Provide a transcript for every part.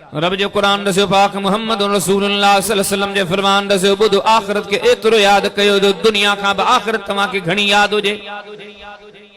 रब जो कुरान दस्यो पाक मुहम्मद रसूलुल्लाह सल्लल्लाहु अलैहि वसल्लम जे फरमान दस्यो बुधो आखिरत के एतिरो याद कयो जो दुनिया खां बि आखिरत तव्हांखे घणी याद हुजे।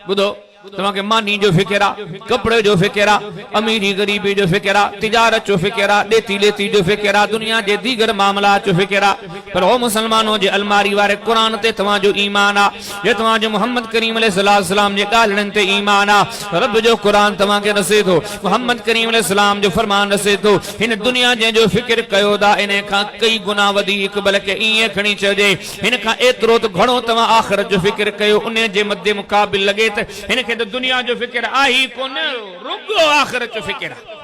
बुधो तव्हांखे मानी जो फिक्र आहे, कपड़े जो फिक्र आहे, अमीरी गरीबी जो फिक्र आहे, तिजारत जो फिक्र आहे, ॾेती लेती जो फिक्र आहे, दुनिया जे दीगर मामलात जो फिक्र आहे। पर ओ मुसलमानो जे अलमारी वारे कुरान ते तव्हांजो ईमान आहे, जे तव्हांजो मुहम्मद करीम अलैहिस्सलाम जे ॻाल्हियुनि ते ईमान आहे। रब जो कुरान तव्हांखे रसे थो, मुहम्मद करीम अलैहिस्सलाम जो फरमान रसे थो। हिन दुनिया जंहिंजो फिक्र कयो था इन खां कई गुना वधीक, बल्कि ईअं खणी चइजे हिन खां एतिरो त घणो तव्हां आख़िरत जो फिक्र कयो, उन जे मदे मुक़ाबिल लॻे त हिन खे तो दुनिया जो फिक्र आई कोन, रुगो आखिरत जो फिक्र आहे।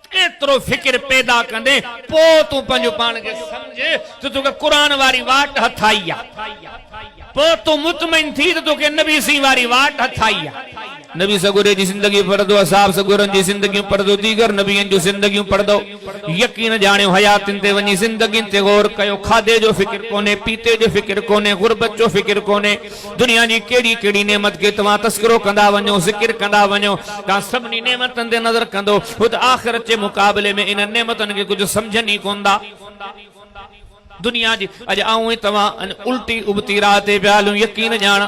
एतिरो फिक्र पैदा कंदे पोइ तूं पंहिंजो पाण खे समझे त तोखे कुरान वारी वाट हथाई आहे, पोइ तूं मुतमइन थी त तोखे नबी सी वारी वाट हथाई आहे। नबी सगुरे जी जिंदगी पढ़दो, असाब सगुरनि जी जिंदगियूं पढ़दो, दीगर नबियनि जूं जिंदगियूं पढ़दो, यकीन जाणियो हयातिन ते वञी जिंदगियुनि ते गौर कयो। खाधे जो फिक्र कोने, पीते जो फिक्र कोने, गुरबत जो फिक्र कोने, दुनिया जी कहिड़ी कहिड़ी नेमत खे तव्हां तस्करो कंदा वञो, ज़िक्र कंदा वञो, तव्हां सभिनी नेमतनि ते नज़र कंदो, ख़ुदि आख़िरत जे मुक़ाबले में इन नेमतनि खे कुझु सम्झनि ई कोन था। दुनिया जी अज आऊं तव्हां उल्टी उबती राह ते पिया हलूं। यकीन ॼाण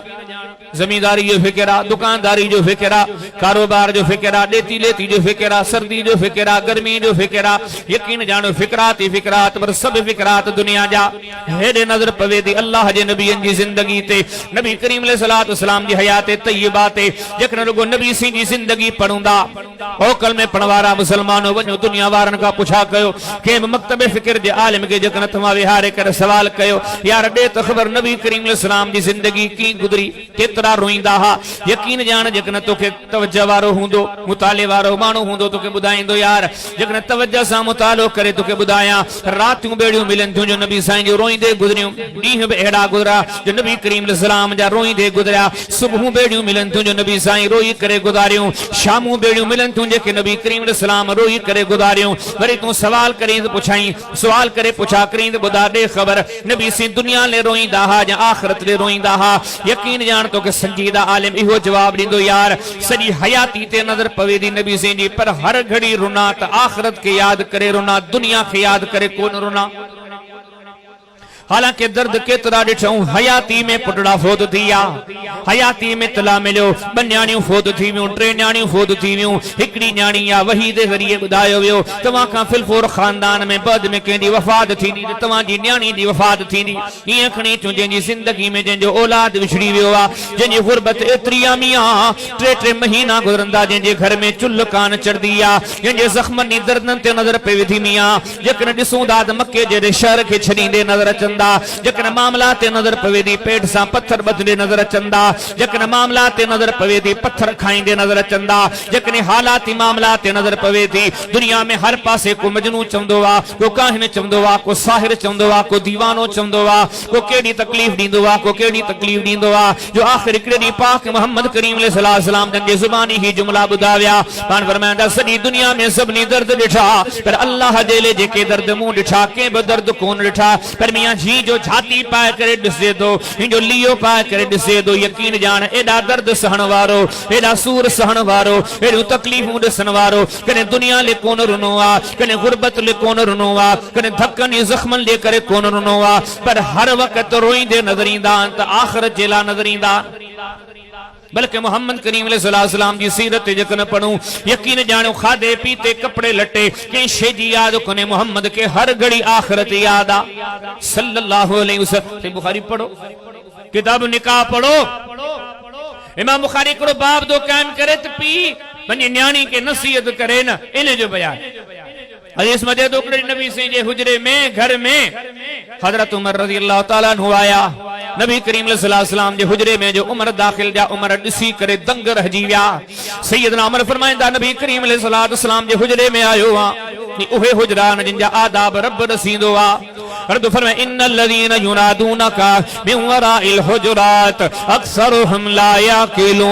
ज़मींदारी जो फिक्र आहे, दुकानदारी जो फिक्र आहे, कारोबार जो फिक्र आहे, ॾेती लेती जो फिक्र आहे, सर्दी जो फिक्र आहे, गर्मी जो फिक्र आहे। यकीन ॼाणो फिक्रात ई फिक्रात, पर सभु फिक्रात दुनिया जा हेॾे नज़र पवे थी अल्लाह जे नबियनि जी ज़िंदगी ते, नबी करीम अलैहिस्सलातु वस्सलाम जी हयात तय्यबा ते। जेकॾहिं रुगो नबी सी जी ज़िंदगी पढ़ूंदा, होकल में पढ़ण वारा मुसलमानो वञो दुनिया वारनि खां पुछा कयो, कंहिं बि मक्तबे फिक्र जे आलिम खे जेकॾहिं तव्हां विहारे करे सवाल कयो, यार ॾे त ख़बर नबी करीम अलैहिस्सलाम जी ज़िंदगी कीअं गुज़री, केतिरा रोईंदा हा। यकीन ॼाण जेकॾहिं तोखे तवज्जो वारो हूंदो, मुताले वारो माण्हू हूंदो, तोखे ॿुधाईंदो यार जेकॾहिं तवज्जो सां मुतालो करे तोखे ॿुधायां, रातियूं बेड़ियूं मिलनि थियूं जो नबी साईं जो रोईंदे गुज़रियूं, ॾींहं बि अहिड़ा गुज़रा जो नबी करीम अलैहिस्सलाम जा रोईंदे गुज़रिया, सुबुहूं बेड़ियूं मिलनि थियूं जो नबी साईं रोई करे गुज़ारियूं, शामूं बेड़ियूं मिलनि थियूं जेके नबी करीम अलैहिस्सलाम रोई करे गुज़ारियूं। वरी तूं सवाल करीं त पुछाईं, सवाल करे पुछा करीं त ॿुधा ॾे ख़बर नबी सी दुनिया ले रोईंदा हा या आख़िरत ले रोईंदा हा। यकीन ॼाण तोखे संजीदा आलिम इहो जवाब ॾींदो, यार सॼी हयाती ते नज़र पवे थी नबी सी जी, पर हर घड़ी रुना त आख़िरत खे यादि करे रुना, दुनिया खे यादि करे कोन रुना। हालांकि दर्द केतिरा ॾिठूं, हयाती में पुटड़ा फोत थी विया, हयाती में तला मिलियो, ॿ न्याणियूं फोत थी वियूं, 3 न्याणियूं फोत थी वियूं, हिकिड़ी न्याणी या वही जे ज़रिए ॿुधायो वियो तव्हां खां फिलफोर ख़ानदान में बाद में कंहिंजी वफ़ात थींदी त तव्हांजी न्याणी जी वफ़ात थींदी। ईअं खणी अचूं जंहिंजी ज़िंदगी में जंहिंजो औलाद विछड़ी वियो आहे, जंहिंजी गुरबत एतिरी आमी आहे, 3 महीना गुज़रंदा, जंहिंजे घर में चुल्ह कान चढ़ंदी आहे, जंहिंजे ज़ख़्मनि जी दर्दनि ते नज़र पई थी मियां। जेकॾहिं ॾिसूं था त मके जहिड़े शहर खे छॾींदे नज़र अचनि, जेकॾहिं मामला ते नज़र पवे थी पेट सां पत्थर ॿधंदे नज़र अचंदा, जेकॾहिं मामला ते नज़र पवे थी पत्थर खाईंदे नज़र अचंदा, जेकॾहिं हालाती मामला ते नज़र पवे थी। दुनिया में हर पासे को मजनू चवंदो आहे, को काहिन चवंदो आहे, को साहिर चवंदो आहे, को दीवानो चवंदो आहे, को कहिड़ी तकलीफ़ ॾींदो आहे, को कहिड़ी तकलीफ़ ॾींदो आहे, जो आख़िर हिकिड़े ॾींहुं पाक मुहम्मद करीम अलैहिस्सलाम जंहिंजे ज़ुबानी ही जुमला ॿुधाया, पाण फरमाईंदा सॼी दुनिया में सभिनी दर्द ॾिठा, पर अल्लाह जे लाइ जेके दर्द मूं ॾिठा कंहिं बि दर्द कोन ॾिठा। पर मियां जी जो छाती पाए करे ॾिसे थो, हिनजो लीओ पाए करे ॾिसे थो, यकीन ॼाण एॾा दर्द सहण वारो, एॾा सूर सहण वारो, एॾियूं तकलीफ़ूं ॾिसण वारो कॾहिं दुनिया ले कोन रुनो आहे, कॾहिं गुरबत ले कोन रुनो आहे, कॾहिं धकनि ऐं ज़ख़्मनि ले करे कोन रुनो आहे, पर हर वक़्तु रोईंदे नज़र ईंदा त आख़िरत जे लाइ नज़र ईंदा। बल्कि मोहम्मद करीम अलैहिस्सलाम जी सीरत जेकॾहिं पढ़ूं, यकीन ॼाणो खाधे पीते कपड़े लटे कंहिं शइ जी यादि कोन्हे, मोहम्मद खे हर घड़ी आख़िरत यादि आहे सल्लल्लाहु अलैहि वसल्लम। बुखारी पढ़ो, किताब निकाह पढ़ो, इमाम बुखारी हिकिड़ो बाब दो कायम करे त पी पंहिंजी न्याणी खे नसीहत करे न, इन जो बयान। हदीस में तो नबी से जे हुजरे में घर में हजरत उमर रज़ी अल्लाह तआला अन्हु आया, नबी करीम सल्लल्लाहु अलैहि वसल्लम जे हुजरे में जो उमर दाखिल जा, उमर ॾिसी करे दंग रहिजी विया। सैयदना उमर फरमाइंदा नबी करीम सल्लल्लाहु अलैहि वसल्लम जे हुजरे में आयो आ, उहे हुजरान जिन जा आदाब रब रसींदो आ। रब फरमाए इन्नल लज़ीना युनादूनका मिन वराइल हुजुरात अक्सरुहुम ला याकिलून।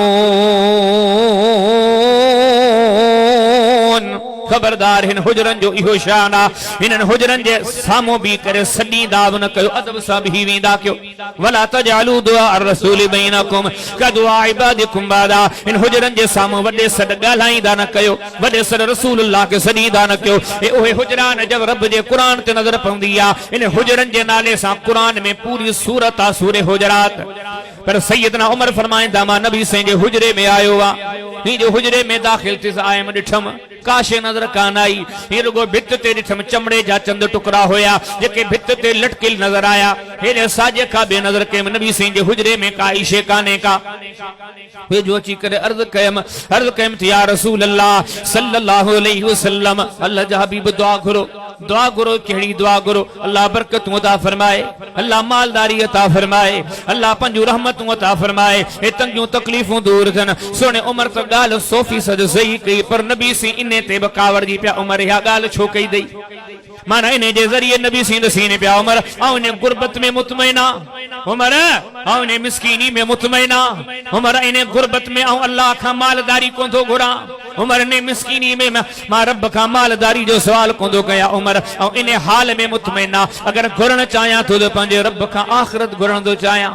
खबरदार हिन हुजरन जो इहो शान आ हिनन हुजरन जे सामो भी करे सदी दाव न कयो अदब सां भी वेंदा कयो वला तजालू दुआ रसूल बैनकुम का दुआ इबादिकुम बादा इन हुजरन जे सामो वडे सद गालाईंदा न कयो वडे सद रसूलुल्लाह के सदीदा न कयो ए ओहे हुजरान जब रब जे कुरान ते नजर पवंदी आ इन हुजरन जे नाले सां कुरान में पूरी सूरत आ सूरे हुजरात पर सैयदना उमर फरमाइंदा मां नबी से जे हुजरे में आयो वा ही जो हुजरे में दाखिल थिस आयम डिठम काशे नजर कान आई ही रुगो भित ते डिठम चमड़े जा चंद टुकड़ा होया जेके भित ते लटकिल नजर आया हेरे साजे का बे नजर के नबी से जे हुजरे में का इशे काने का वे जो अची करे अर्ज कयम थी या रसूल अल्लाह सल्लल्लाहु अलैहि वसल्लम अल्लाह जा हबीब दुआ करो केड़ी दुआ करो अल्लाह बरकत अता फरमाए अल्लाह मालदारी अता फरमाए अल्लाह पंजू रहमत अता फरमाए ए तंगियों तकलीफों दूर थन सोने उमर तो गाल 100% सही कई पर नबी सी इने ते बकावर जी पिया उमर या गाल छो कई दई माना इने जे जरिए नबी सी दसीने पिया उमर औ ने गुरबत में मुतमइना उमर औ ने मिस्कीनी में मुतमइना उमर इने गुरबत में औ अल्लाह का मालदारी को तो घुरा उमर ने मिस्कीनी में मां रब का मालदारी जो सवाल को दो गया उमर औ इने हाल में मुतमइना अगर घुरण चाया तो पंजे रब का आखिरत घुरण दो चाया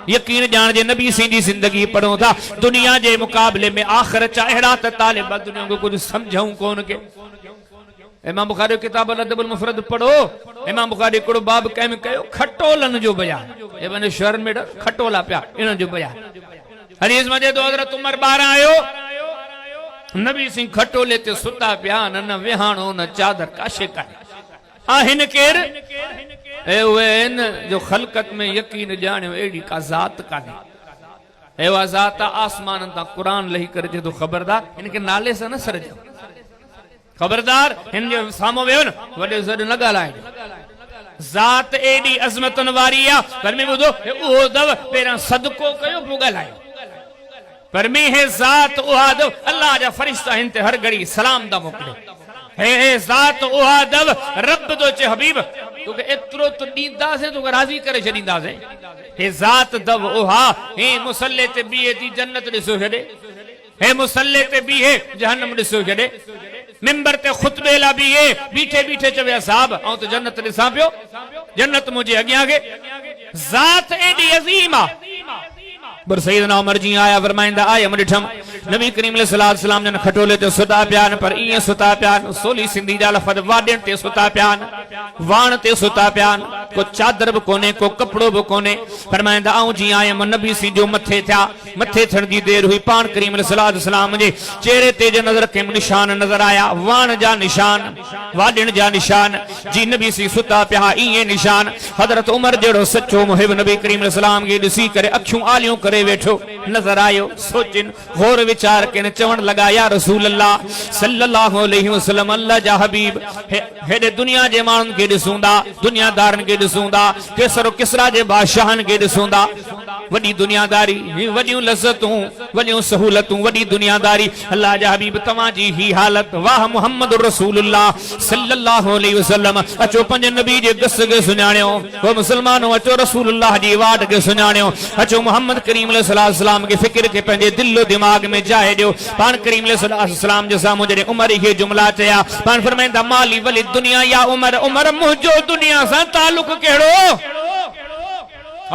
यकीन जान जे नबी सी दी जिंदगी पढ़ो था दुनिया जे मुकाबले में आखिरत चाहेड़ा त तालिब दुनिया को कुछ समझाऊं कौन के इमाम बुखारी किताब अल-अदबुल मुफरद पढ़ो इमाम बुखारी को बाब कहम कयो खटोलन जो बयान ए बने शहर में खटोला प्या इन जो बयान हदीस में तो हजरत उमर 12 आयो नबी सिंह खटोले ते सुता प्या न वेहाणो न चादर काशे का आहिन केर ए वे जो खलकत में यकीन जाने एडी का जात काने ए वा जात आसमान ता कुरान लही करे तो खबरदार इनके नाले से न सर जाओ खबरदार इन जो सामो वेयो न वडे सड न गालाए जात एडी अजमतन वारी आ पर में बुधो ओ दव पेरा सदको कयो पो गालाए पर में है जात ओ दव अल्लाह जा फरिश्ता हिनते हर घड़ी सलाम दा मोकले हे जात ओ दव रब दो चे हबीब तो के एतरो तो दीदा से तो राजी करे छदीदा से हे जात दव ओहा हे मुसल्ले ते बीए दी जन्नत दिसो छडे हे मुसल्ले ते बीए जहन्नम दिसो छडे मिंबर ते खुतबे ला बीए बीठे बीठे चवे साहब औ तो जन्नत दिसा पियो जन्नत मुझे अगिया के जात एडी अजीमा बर सैयदना उमर जी आया फरमाइंदा आया मडिठम नबी करीम अलैहि सलाम ने खटोले ते सुता प्यान पर इए सुता प्यान सोली सिंधी जा लफज वाडेन ते सुता प्यान वाण ते सुता प्यान को चादर भी कोने को कपड़ो भी कोने फरमाइंदा आऊं जी आया नबी सी जो मथे था मथे थण दी देर हुई पान करीम अलैहि सलाम जे चेहरे ते जे नजर के निशान नजर आया वाण जा निशान वाडेन जा निशान जी नबी सी सुता प्या इए निशान हजरत उमर जेड़ो सच्चो मुहिब नबी करीम अलैहि सलाम के दिसी करे अखियों आलियों करे बैठो नजर आयो सोचिन गौर विचार के चवण लगा या रसूल अल्लाह सल्लल्लाहु अलैहि वसल्लम अल्लाह जा हबीब हेडे दुनिया जे मानन के दिसूंदा दुनियादारन के दिसूंदा केसरो किसरा जे बादशाहन के दिसूंदा वडी दुनियादारी वडियूं लज़्ज़तूं वडियूं सहूलतूं वडी दुनियादारी अल्लाह जा हबीब तवा जी ही हालत वाह मोहम्मद रसूलुल्लाह सल्लल्लाहु अलैहि वसल्लम अचो पंज नबी जे गस के सुनाणियो ओ मुसलमानो अचो रसूलुल्लाह जी वाट के सुनाणियो अचो मोहम्मद करीम अलैहिस्सलाम के फिक्र के पंजे दिलो दिमाग में जाए दियो पान करीम अलैहिस्सलाम जे सामो जे उमर ये जुमला चया पान फरमाइंदा माली वली दुनिया या उमर उमर मुजो दुनिया सा ताल्लुक केड़ो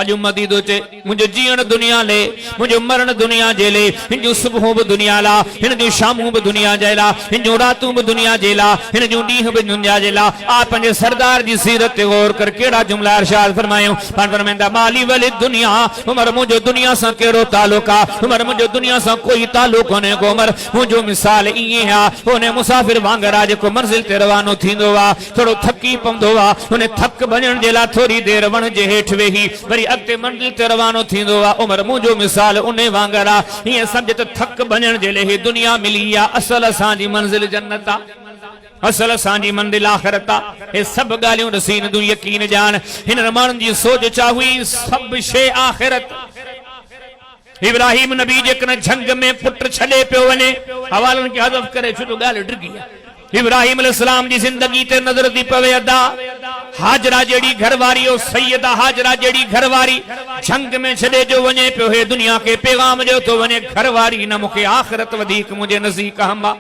अजु मदीदो चे मुझे जीवन दुनिया ले मुझे मरण दुनिया जेले हिंजू सुबह भी दुनिया ला हिंजू शामू भी दुनिया जेला हिंजू रातू भी दुनिया जेला हिंजू डीह भी दुनिया जेला आप पंजे सरदार जी सीरत ते गौर कर केड़ा जुमला इरशाद फरमायो पान फरमाइंदा माली वली दुनिया उमर मुझे दुनिया सा केड़ो ताल्लुका उमर मुझे दुनिया सा कोई ताल्लुक कोने को उमर मुझो मिसाल इए हा ओने मुसाफिर वांगर आज को मंजिल ते रवानो थींदो वा थोड़ो थकी पवंदो वा ओने थक वणन जेला थोड़ी देर वण जे हेठ वेही अगते मंजिल ते रवानो थींदो आ उमर मुझो मिसाल उने वांगरा ये समझ त थक वणन जे ले दुनिया मिली आ असल असांजी मंजिल जन्नत आ असल असांजी मंजिल आखिरत आ हे सब गालियों रसीन दू यकीन जान हिन रमान जी सोच चा हुई सब शे आखिरत इब्राहिम नबी जे कन झंग में पुत्र छडे पियो वने हवालन के हज़फ करे छुटो गाल डिगी इब्राहिम अलैहिस्सलाम जी जिंदगी ते नजर दी पवे अदा हाजरा जेड़ी घरवारी ओ सैयदा हाजरा जेड़ी घरवारी जंग में छड़े जो वने पे हे दुनिया के पैगाम जो तो वने घरवारी न मुखे आखिरत वधीक मुझे नज़दीक हमा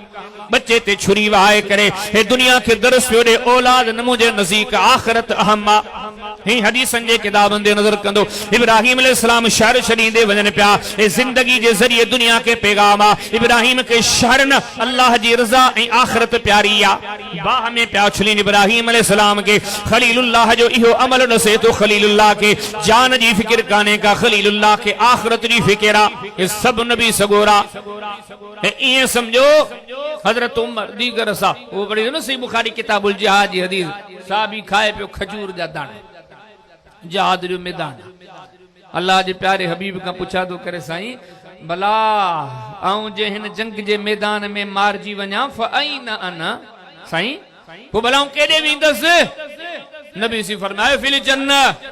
बच्चे ते छुरी वाए करे हे दुनिया के दरस पे औलाद न मुझे नज़दीक आखिरत अहमा ही हदीसन जे किताबन दे नजर कंदो इब्राहिम अलैहिस्सलाम शहर छड़ींदे वजन पिया ए जिंदगी जे जरिए दुनिया के पैगाम इब्राहिम के शहर न अल्लाह जी रजा ए आखिरत प्यारी आ बाह में प्या छलीन इब्राहिम अलैहिस्सलाम के खलीलुल्लाह जो इहो अमल नसे तो खलीलुल्लाह के जान जी फिक्र काने का खलीलुल्लाह के आखिरत जी फिक्रा ये सब नबी सगोरा ये समझो हजरत उमर दीगर सा वो बड़ी न सही बुखारी किताबुल जिहाद जी हदीस साहब खाए पे खजूर जा दाना जहाद जो मैदान अल्लाह जे प्यारे हबीब का पूछा तो करे साईं भला आऊं जे हिन जंग जे मैदान में मारजी वञा फअइन अना साईं वो भला आऊं केडे वेंदस नबी सी फरमाए फिल जन्नत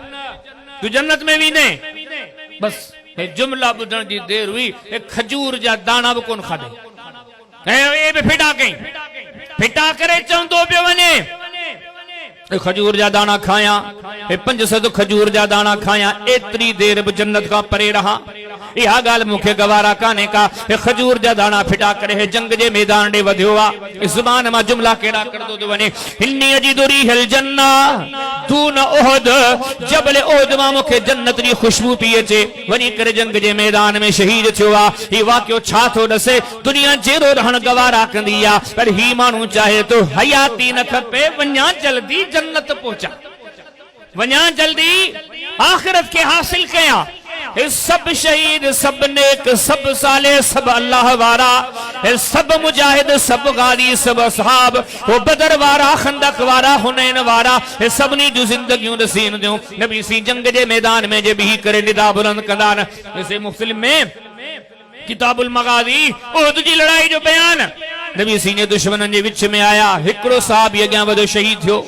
तू जन्नत में वेंदे बस हे जुमला बुधण जी देर हुई ए खजूर जा दाना भी कोन खादे ए बे फिटा करे चंदो पे वने खजूर जा दाना खाया 500 खजूर जा दाना खाया एतरी देर जन्नत का परे रहा यह गाल मुखे गवारा काने का खजूर जा दाना फिटा करे है जंग जे मैदान डे वध्यो आ इस जुबान मा जुमला केड़ा कर दो वने हिन्नी अजीदु रिहल जन्ना दून उहद जबल उहद मा मुखे जन्नत री खुशबू पिए चे वनी करे जंग जे मैदान में शहीद थियो आ ई वाक्यो छा थो दसे दुनिया जेरो रहन गवारा कंदी आ पर ही मानू चाहे तो हयाती न खपे वन्या जल्दी जन्नत पहुंचा वन्या जल्दी आखिरत के हासिल कया सब शहीद सब नेक सब साले सब अल्लाह वारा सब मुजाहिद सब गाजी सब असहाब वो बदर वारा खंदक वारा हुनैन वारा सबनी जो जिंदगियों नसीन दो नबी सी जंग जे मैदान में जे भी करे निदा बुलंद कदान जैसे मुस्लिम में किताबुल मगाजी उहद जी लड़ाई जो बयान नबी सी ने दुश्मनन जे विच में आया हिकड़ो साहब अग्यां वधो शहीद थियो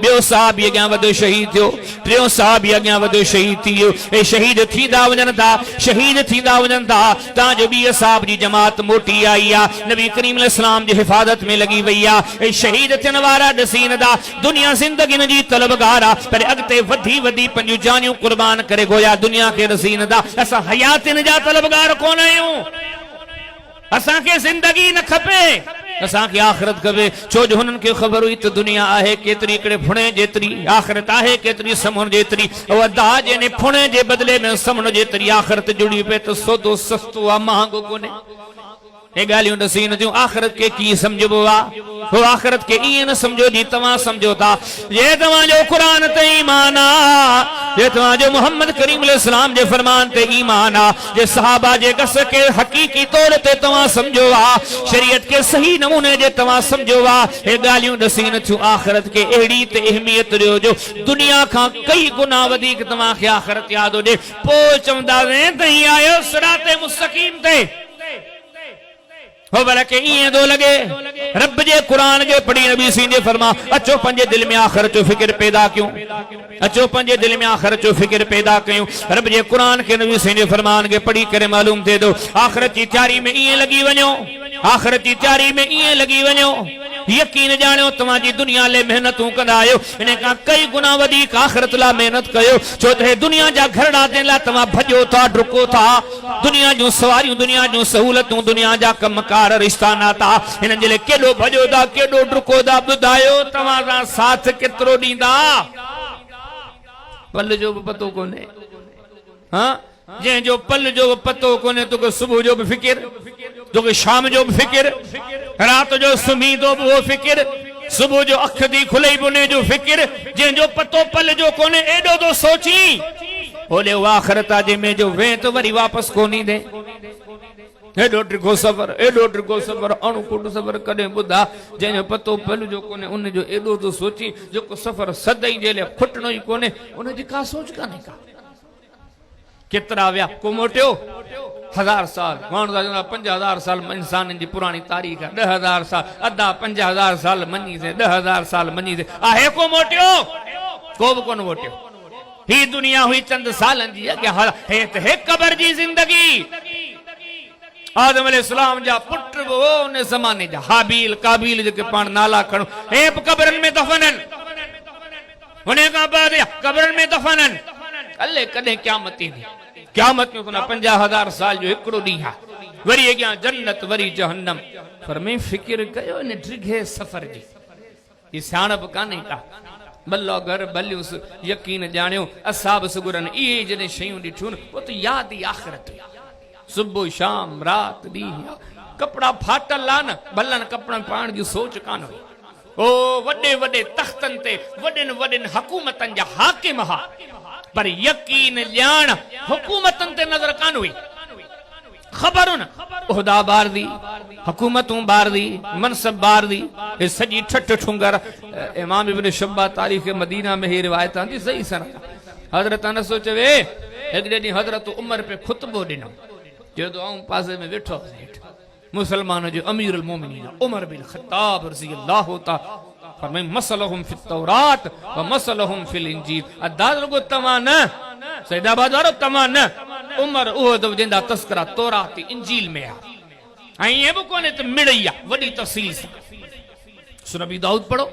बियो साहब अग्यां वधो शहीद थियो टियों साहब अग्यां वधो शहीद थियो ए शहीद थींदा वञन था शहीद थींदा वञन था ता जो बी साहब जी जमात मोटी आई आ नबी करीम अलैहिस्सलाम जी हिफाजत में लगी वई आ ए शहीद थियन वारा दसीन दा दुनिया जिंदगी न जी तलबगार आ पर अगते वधी वधी पंजू जानियूं कुर्बान करे गोया दुनिया के रसीन दा असा हयातिन जा तलबगार कोन आयूं असा के जिंदगी न खपे असा की आखिरत कबे छो जो हुनन के खबर हुई तो दुनिया आहे केतरी कड़े फुणे जेतरी आखिरत आहे केतरी समण जेतरी ओ अदा जेने फुणे जे बदले में समण जेतरी आखिरत जुड़ी पे तो सौदो सस्तो आ महंगो कोने ए गालियों दसीन जो आखिरत के की समझबो आ वो आखिरत के ई न समझो जी तवा समझो ता ये तवा जो कुरान ते ईमान आ ये तवा जो मोहम्मद करीम अलैहिस्सलाम जे फरमान ते ईमान आ जे सहाबा जे कस के हकीकी तौर ते तवा समझो आ शरीयत के सही नमूने जे तवा समझो आ ए गालियों दसीन जो आखिरत के एड़ी ते अहमियत रयो जो दुनिया का कई गुना वधिक तवा के आखिरत याद हो जे पो चंदा ने तई आयो सिराते मुस्तकीम ते हो भला के इए दो लगे रब जे कुरान जे पढ़ी नबी सी ने फरमा अचो पंजे दिल में आखिरत जो फिक्र पैदा क्यों अचो पंजे दिल में आखिरत जो फिक्र पैदा क्यों रब जे कुरान के नबी सी ने फरमान के पढ़ी करे मालूम दे दो आखिरत की तैयारी में इए लगी वणो आखिरत की तैयारी में इए लगी वणो यकीन जानो तमाजी दुनिया ले मेहनतूं कंदा आयो इन का कई गुना वधीक आखिरत ला मेहनत कयो छो ते दुनिया जा घरड़ा देन ला तमा भजो था डुको था दुनिया जो सवारियूं दुनिया जो सहूलतूं दुनिया जा कमकार रिश्ता नाता इन जे केडो भजो दा केडो डुको दा बुधायो तमा दा साथ केतरो दींदा पल जो पतो कोने हां जे जो पल जो पतो कोने तो को सुबह जो फिक्र तो को शाम जो फिक्र रात जो सुमी दो वो फिक्र सुबह जो अख दी खुले बुने जो फिक्र जे जो पतो पल जो कोने एडो तो सोची ओले आखिरता जे में जो वे तो वरी वापस कोनी दे एडो ट्रिको सफर अणुकुट सफर कदे बुधा जे पतो पल जो कोने उन जो एडो तो सोची जो को सफर सदाई जे ले खुटनो ही कोने उन जी का सोच का नहीं का कितना व्या को मोटियो 1000 साल माण्हू दा 5000 साल इंसान जी पुरानी तारीख है 10000 साल अदा 50000 साल मनी से 10000 साल मनी से आहे को मोटियो को भी कोन मोटियो ही दुनिया हुई चंद सालन जी के हे कब्र जी जिंदगी आदम अलैहिस्सलाम जा पुत्र वो ने जमाने जा हाबील काबील जे के पाण नाला खणो हे कब्रन में दफनन उन्हें का बाद कब्रन में दफनन अल्ले कदे क़यामत थी क़यामत में कोना 50,000 साल जो एकड़ो डी हा वरी अगियां जन्नत वरी जहन्नम पर मैं फिक्र कयो ने ड्रिघे सफर जी ये सियाणप काने का बल्लो घर बल्यूस यकीन जानियो असाब सुगुरन ये जने शयूं ॾिठूं वो तो याद ही आखिरत सुबह शाम रात दी कपड़ा फाटल लान भलन कपड़ा पाण जी सोच कान हुई ओ वडे वडे तख्तन ते वडन वडन हुकूमतन जा हाकिम हा पर यकीन ॼाण हुकूमतन ते नजर कान हुई खबर न उहदा बार दी हुकूमतूं बार दी मनसब बार दी ये सजी ठठ ठुंगर इमाम इब्न शब्बा तारीख मदीना में ही रिवायत आंदी सही सन हजरत अनस चवे एकड़े डी हजरत उमर पे खुतबो दिनो जो तो आऊं पासे में बैठो मुसलमान जो अमीर अल मोमिनीन उमर बिन खत्ताब रज़ी अल्लाह तआला फरमाए मसलहुम फित तौरात व मसलहुम फिल इंजील अदाद को तमान सैदाबाद वारो तमान उमर ओ तो जिंदा तस्करा तौरात इंजील में आ आई ये भी कोने तो मिड़ैया वडी तफसील से सुन अबी दाऊद पढ़ो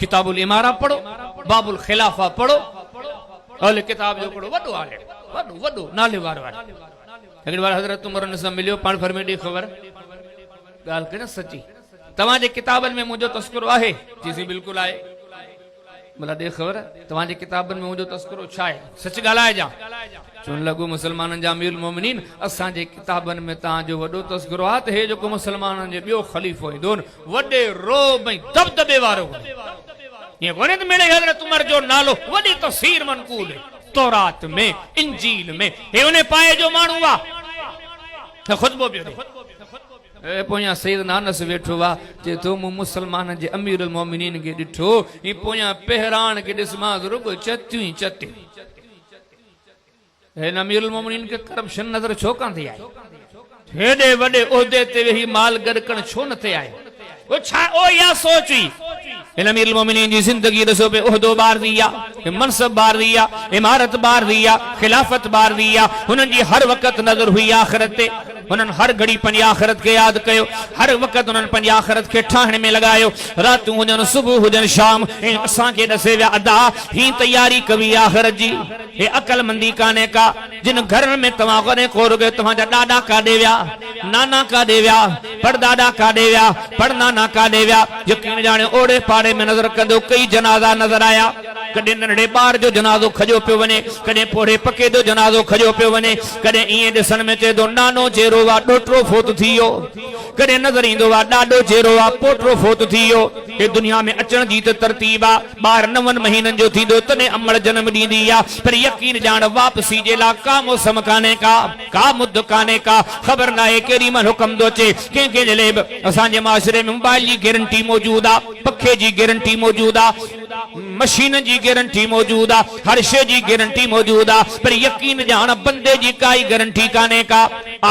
किताबुल इमारा पढ़ो बाबुल खिलाफा पढ़ो अल किताब जो पढ़ो वडो आले वडो वडो नाले वारो अगली बार हजरत उमर ने सब मिलियो पाण फरमे दी खबर गाल के न सच्ची तवाजे किताबन में मुझो तस्करो आहे जिसी बिल्कुल आए भला दे खबर तवाजे किताबन में मुझो तस्करो छाए सच गालाए जा चुन लगो मुसलमानन जा अमीरुल मोमिनीन असा जे किताबन में ता जो वडो तस्करो आ ते जो को मुसलमानन जे बियो खलीफो दोन वडे रो भई दबदबे वारो ये कोने तो मेरे हजरत उमर जो नालो वडी तफसीर मनकूल तौरात में इंजील में हे उन्हें पाए जो मानू वा खुतबो पियो दे ए पोया सैयदना अनस वेठो वा जे तो मुसलमान जे अमीरुल मोमिनीन के डिठो ई पोया पहरान के दिसमा रुगो चत्ती चत्ती हे अमीरुल मोमिनीन के करप्शन नजर छो कान थी आए हेडे वडे ओहदे ते वेही माल गड़कण छो न थे आए ओ छा ओ या सोची इन अमीरुल मोमिनीन जी जिंदगी रसो पे ओहदो बार दिया मनसब बार दिया इमारत बार दिया खिलाफत बार दिया हुनन जी हर वक्त नजर हुई आखिरत ते उन्हनि हर घड़ी पंहिंजी आख़िरत खे यादि कयो हर वक़्तु उन्हनि पंहिंजी आख़िरत खे ठाहिण में लॻायो रातूं हुजनि सुबुह हुजनि शाम ऐं असांखे ॾसे विया अदा ही तयारी कबी आख़िरत जी हे अक़लमंदी कान्हे का जिन घरनि में तव्हां कॾहिं को रुॻो तव्हांजा ॾाॾा काॾे विया नाना काॾे विया परदादा काॾे विया परनाना काॾे विया यकीन ॼाणे ओड़े पाड़े में नज़र कंदो कई जनाज़ा नज़र आया कॾहिं नंढड़े ॿार जो जनाज़ो खॼो पियो वञे कॾहिं पोड़े पके जो जनाज़ो खॼो पियो वञे कॾहिं ईअं ॾिसण में चए थो नानो चेरो डोटरो फोत थियो कदे नजर इंदो वा डाडो चेरो वा पोटरो फोत थियो ए दुनिया में अचण जी त तरतीब आ 12 महीनन जो थींदो तने अमड़ जन्म दींदी आ पर यकीन जान वापसी जे ला का मौसम काने का मुद्द काने का खबर ना है केरी मन हुक्म दो चे के जलेब असान जे माशरे में मोबाइल जी गारंटी मौजूद आ पखे जी गारंटी मौजूद आ मशीन जी गारंटी मौजूद आ हर शे जी गारंटी मौजूद आ पर यकीन जान बंदे जी काई गारंटी काने का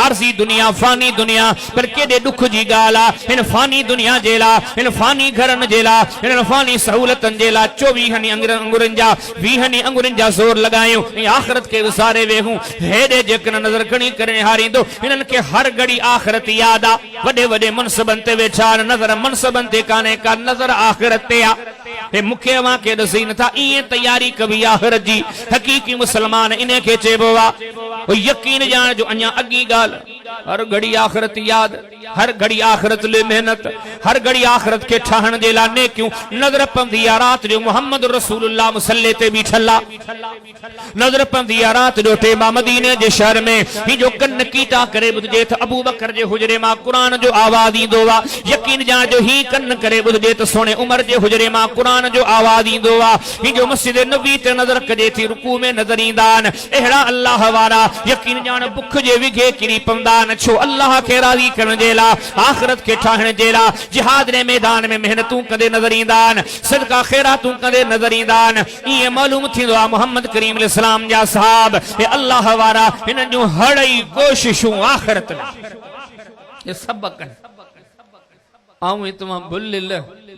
आरसी दुनिया फानी दुनिया पर केडे दुख जी गाला इन फानी दुनिया जेला इन फानी घरन जेला इन फानी सहूलतन जेला 24 अंगुरन जा 20 अंगुरन जा जोर लगायो ए आखिरत के विसारे वेहूं हेडे जेकन नजर खणी करे हारींदो इनन के हर घड़ी आखिरत याद आ वडे वडे मनसबन ते वेठा नजर मनसबन ते काने का नजर आखिरत ते आ हे मुखे वा के दसी न था ये तैयारी कभी आखिरत जी हकीकी मुसलमान इन्हें के चेबो वा यकीन जान जो अन्या अगी गाल हर घड़ी आखिरत याद हर घड़ी आखिरत ले मेहनत हर घड़ी आखिरत के ठाहण जे लाने क्यों नजर पंदी रात जो मोहम्मद रसूलुल्लाह मुसल्ले ते बीठला नजर पंदी रात जो टेमा मदीने जे शहर में ही जो कन कीटा करे बुझे थ अबू बकर जे हुजरे मा कुरान जो आवाज इंदो वा यकीन जान जो ही कन करे बुझे त सोने उमर जे हुजरे मा कुरान जो आवाज इंदो वा ही जो मस्जिद नबी ते नजर कजे थी रुकू में नजर इंदान एहड़ा अल्लाह वारा यकीन जान बुख जे विघे किरी पंदान छो अल्लाह के राजी करण जेला आखिरत के ठाहण जेला जिहाद ने मैदान में मेहनतूं कदे नजर इंदान सदका खैरातूं कदे नजर इंदान ये मालूम थींदो आ मोहम्मद करीम अलैहि सलाम जा साहब ए अल्लाह वारा इन जो हड़ई कोशिशूं आखिरत ये सबक आऊं इतमा बुल्लिल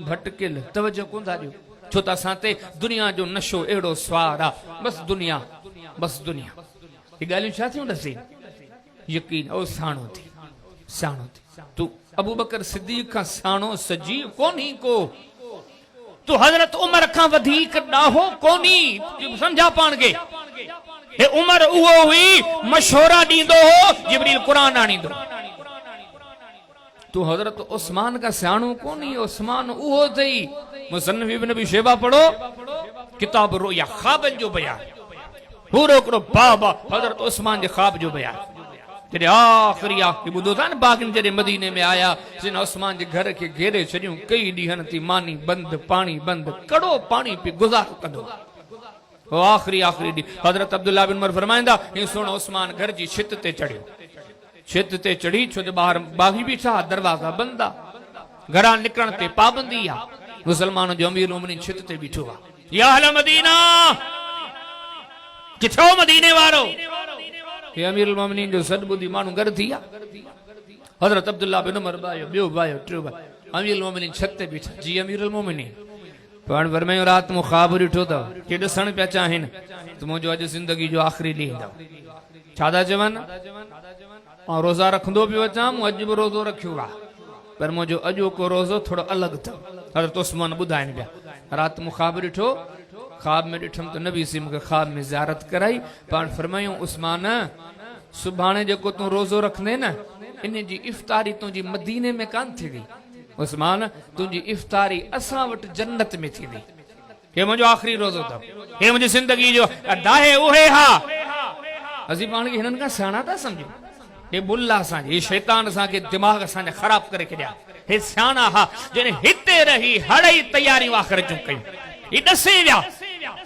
भटकिल तवज्जो कोन था दियो छो ता साते दुनिया जो नशो एड़ो स्वार आ बस दुनिया ये गालियों छा थियूं दसी यकीन ओ साणो थी तू अबू बकर सिद्दीक का साणो सजी कोनी को तू हजरत उमर खां वधीक ॾाहो कोनी समझा पाण के हे उमर उहो हुई मशवरा ॾींदो हो जिब्रील क़ुरान आणींदो तू हजरत उस्मान का सियाणो कोनी उस्मान उहो थई मुसन्निफ इब्न अबी शैबा पढ़ो किताब रोया ख्वाबन जो बयान पूरो करो बाबा हजरत उस्मान जे ख्वाब जो बयान जॾहिं आख़िरी ॿुधो था न बागिन जॾहिं मदीने में आया जिन उस्मान जे घर खे घेरे छॾियूं कई ॾींहंनि थी मानी बंदि पाणी बंदि कड़ो पाणी पी गुज़ारो कंदो आख़िरी ॾींहुं हज़रत अब्दुल्ला बिन उमर फरमाईंदा हीअ सुहिणो उस्मान घर जी छित ते चढ़ियो छित ते चढ़ी छो जो ॿाहिरि बाग़ी बीठा दरवाज़ा बंदि आहे घरां निकिरण ते पाबंदी आहे मुसलमान जो अमीर मोमिनीन छित ते बीठो आहे या अहल मदीना किथो मदीने वारो हे अमीरुल मोमिनीन जो सॾु ॿुधी माण्हू गॾु थी विया हज़रत अब्दुल्ला बिन उमर बायो ॿियो बायो टियों बायो अमीरुल मोमिनीन छत ते बीठा जी अमीरुल मोमिनीन पाण फरमायो राति मूं ख्वाब ॾिठो अथव के ॾिसण पिया चाहिनि त मुंहिंजो अॼु ज़िंदगी जो आख़िरी ॾींहुं ईंदव छा था चवनि ऐं रोज़ा रखंदो पियो अचां मूं अॼु बि रोज़ो रखियो आहे पर मुंहिंजो अॼोको रोज़ो थोरो अलॻि अथव हज़रत उस्मान ॿुधाइनि पिया राति मूं ख्वाब ॾिठो ख्वाब में ॾिठुमि त नबी सी मूंखे ख्वाब में ज़ियारत कराई पाण फरमायूं उस्मान सुभाणे जेको तूं रोज़ो रखंदे न इन जी इफ़्तारी तुंहिंजी मदीने में कान थींदी उस्मान तुंहिंजी इफ़्तारी असां वटि जन्नत में थींदी हे मुंहिंजो आख़िरी रोज़ो अथव हे मुंहिंजी ज़िंदगी जो दाहे उहे हा असीं पाण खे हिननि खां सियाणा था सम्झूं हे बुल्ला असांजे हे शैतान असांखे दिमाग़ असांजा ख़राब करे छॾिया हे सियाणा हा जॾहिं हिते रही हड़ई तयारियूं आख़िर जूं कयूं ही ॾसे विया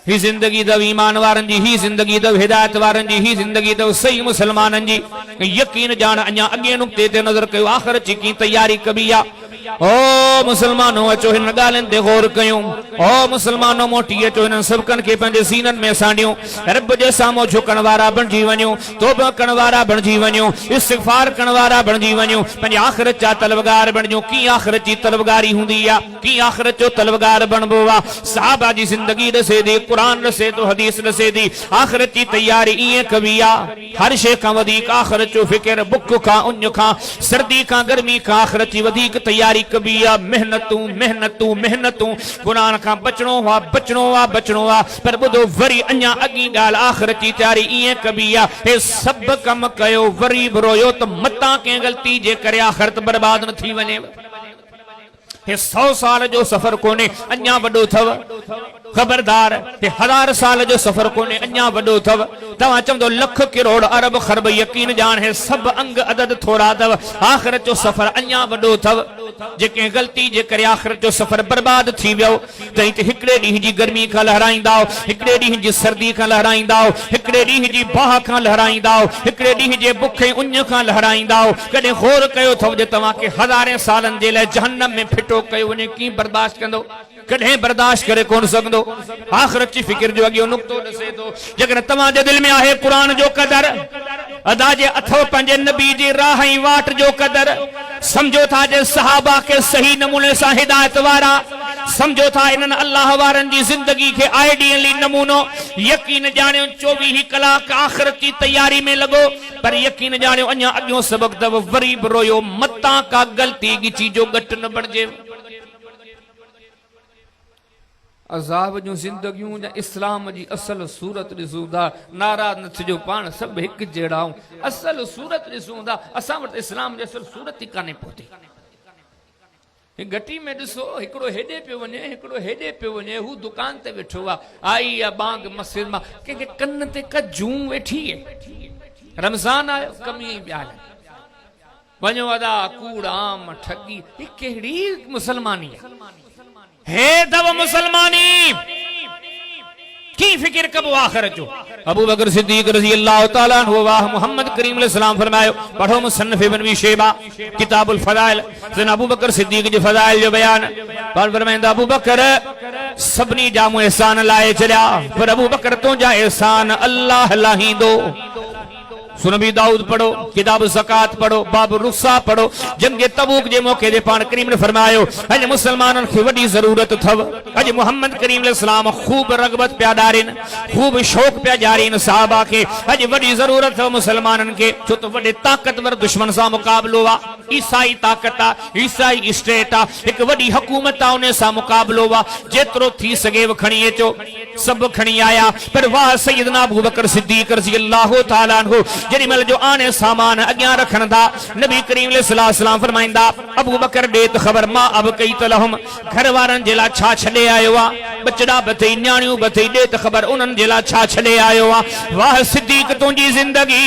ही जिंदगी अथव ईमान वारनि जी ही जिंदगी अथव हिदायत वारनि जी ही जिंदगी अथव सही मुसलमाननि जी यकीन ॼाण अञा अॻे नुक़्ते ते नज़र कयो आख़िर जी कीअं तयारी कबी आहे ओ मुसलमानो अचो हिन ॻाल्हियुनि ते गौर कयूं ओ मुसलमानो मोटी अचो हिननि सबक़नि खे पंहिंजे सीननि में सांडियूं रब जे साम्हूं झुकण वारा बणिजी वञूं तौबा करण वारा बणिजी वञूं इस्तिग़फ़ार करण वारा बणिजी वञूं पंहिंजी आख़िरत जा तलबगार बणिजूं कीअं आख़िरत जी तलबगारी हूंदी आहे कीअं आख़िरत जो तलबगार बणिबो आहे सहाबा जी ज़िंदगी ॾसे थी क़ुरान ॾसे थो हदीस ॾसे थी आख़िरत जी तयारी ईअं कबी आहे हर शइ खां वधीक आख़िरत जो फ़िक्र बुख खां उञ खां सर्दी खां गर्मी खां आख़िरत जी वधीक तयारी कबी आहे मेहनतूं मेहनतूं मेहनतूं क़ुरान खां बचणो आहे पर ॿुधो वरी अञा अॻी ॻाल्हि आख़िरत जी तयारी ईअं कबी आहे हे सभु कम कयो वरी बि रोयो त मतां कंहिं ग़लती जे करे आख़िरत बर्बाद न थी वञे हे 100 साल जो सफ़र कोन्हे अञा वॾो अथव खबरदार हे 1000 साल जो सफ़र कोन्हे अञा वॾो अथव तव्हां चवंदो लख करोड़ अरब खरब यकीन ॼाण हे सभु अंग अदद थोरा अथव आख़िरत जो सफ़र अञा वॾो अथव जेके ग़लती जे करे आख़िरत जो सफ़र बर्बाद थी वियो त हिकिड़े ॾींहं जी गर्मी खां लहराईंदा हिकिड़े ॾींहं जी सर्दी खां लहराईंदा हिकिड़े ॾींहं जी बाहि खां लहराईंदा हिकिड़े ॾींहं जे बुखे उञ खां लहराईंदा कॾहिं गौर कयो अथव जे तव्हांखे हज़ारे सालनि जे लाइ जहन्नम में फिटो कयो वञे कीअं बर्दाश्त कंदो कॾहिं बर्दाश्त करे कोन सघंदो आख़िरत जी फिक्र जो अॻियो नुक़्तो ॾसे थो जेकॾहिं तव्हांजे दिलि में आहे क़ुरान जो क़दर अदा जे अथव पंहिंजे नबी जी राह ऐं वाट जो क़दर समझो था जे सहाबा खे सही नमूने सां हिदायत वारा समझो था इन्हनि अल्लाह वारनि जी ज़िंदगी खे आइडियली नमूनो यकीन ॼाणियो 24 कलाक आख़िरत जी तयारी में लॻो पर यकीन ॼाणियो अञा अॻियो सबक़ अथव वरी बि रोयो मतां का ग़लती ॻिची जो घटि न बणिजे अज़ाब जूं ज़िंदगियूं या इस्लाम जी असल सूरत ॾिसूं था नाराज़ न थिजो पाण सभु हिकु जहिड़ा असल सूरत ॾिसूं था असां वटि इस्लाम जी असल सूरत ई कान्हे पहुती घटी में ॾिसो हिकिड़ो हेॾे पियो वञे हिकिड़ो हेॾे पियो वञे हू दुकान ते वेठो आहे आई आहे बांग मस्जिद मां कंहिंखे कन ते का जूं वेठी आहे रमज़ान आयो कमी ॿियाल वञो अदा कूड़ आम ठगी ही कहिड़ी मुसलमानी आहे हे दव मुसलमानी की फिक्र कबो आखिरत जो अबू बकर सिद्दीक रज़ी अल्लाह तआला अन्हु वाह मोहम्मद करीम अलैहि सलाम फरमायो पढ़ो मुसन्निफ इब्न अबी शैबा किताबुल फदाइल जन अबू बकर सिद्दीक जे फदाइल जो बयान पर फरमाइंदा अबू बकर सभनी जा मूं एहसान लाए चलिया पर अबू बकर तुंहिंजा एहसान अल्लाह लाहींदो सुनबी दाऊद पढ़ो, किताब ज़कात पढ़ो, बाब रुखसा पढ़ो। जंगे तबूक जे मौके दे पाण करीम ने फरमायो अज मुसलमानन खे वडी जरूरत थव। अज मोहम्मद करीम अलैहिस्सलाम खूब रगबत प्या डारिन, खूब शौक प्या जारीन सहाबा के। अज वडी जरूरत थव मुसलमानन के, छो तो वडे ताकतवर दुश्मन सा मुकाबलो वा। ईसाई ताकत आ, ईसाई स्टेट आ, एक वडी हुकूमत आ, उन सा मुकाबलो वा। जेतरो थी सगे व खणी अचो, सब खणी आया। पर वाह सैयदना अबू बकर सिद्दीक रज़ी अल्लाह तआला अन्हु जेडी मल जो आने सामान अग्यां रखन दा नबी करीम अलैहि सलाम फरमाइंदा अबू बकर दे त खबर मां अब कई तलहम घर वारन जेला छा छडे आयो आ, बचड़ा बथई न्याणियों बथई दे त खबर उनन जेला छा छडे आयो आ। वाह सिद्दीक तुंजी जिंदगी,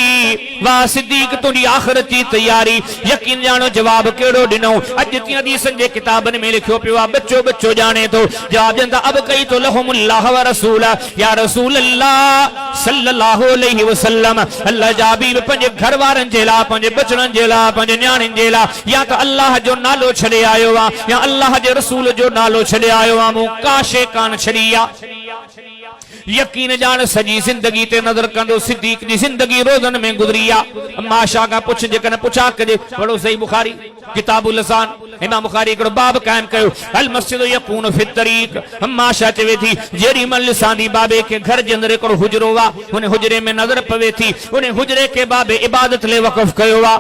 वाह सिद्दीक तुंजी आखिरत जी तैयारी, यकीन जानो जवाब केड़ो दिनो। अज ती हदीसन जे किताबन में लिखियो पियो आ, बच्चो बच्चो जाने तो जवाब देंदा अब कई तो लहुमुल्लाह व रसूल या रसूल अल्लाह सल्लल्लाहु अलैहि वसल्लम। अल्लाह जाबी पंजे घर वारन जेला, पंजे बचड़न जेला, पंजे न्याणिन जेला या तो अल्लाह जो नालो छड़े आयो आ या अल्लाह जे रसूल जो नालो छड़े आयो आ। मु काशे कान छड़िया यकीन जान सजी जिंदगी ते नजर कंदो सिद्दीक जी जिंदगी रोजन में गुजरिया। माशा का पुछ जकन पुछा कजे पढ़ो सही बुखारी किताबुल लसान इमाम बुखारी को बाब कायम कयो अल मस्जिद यकून फि तरीक। माशा चवे थी जेरी मल सांदी बाबे के घर जंदरे को हुजरो वा, उन हुजरे में नजर पवे थी, उन हुजरे के बाबे इबादत ले वक़फ कयो वा।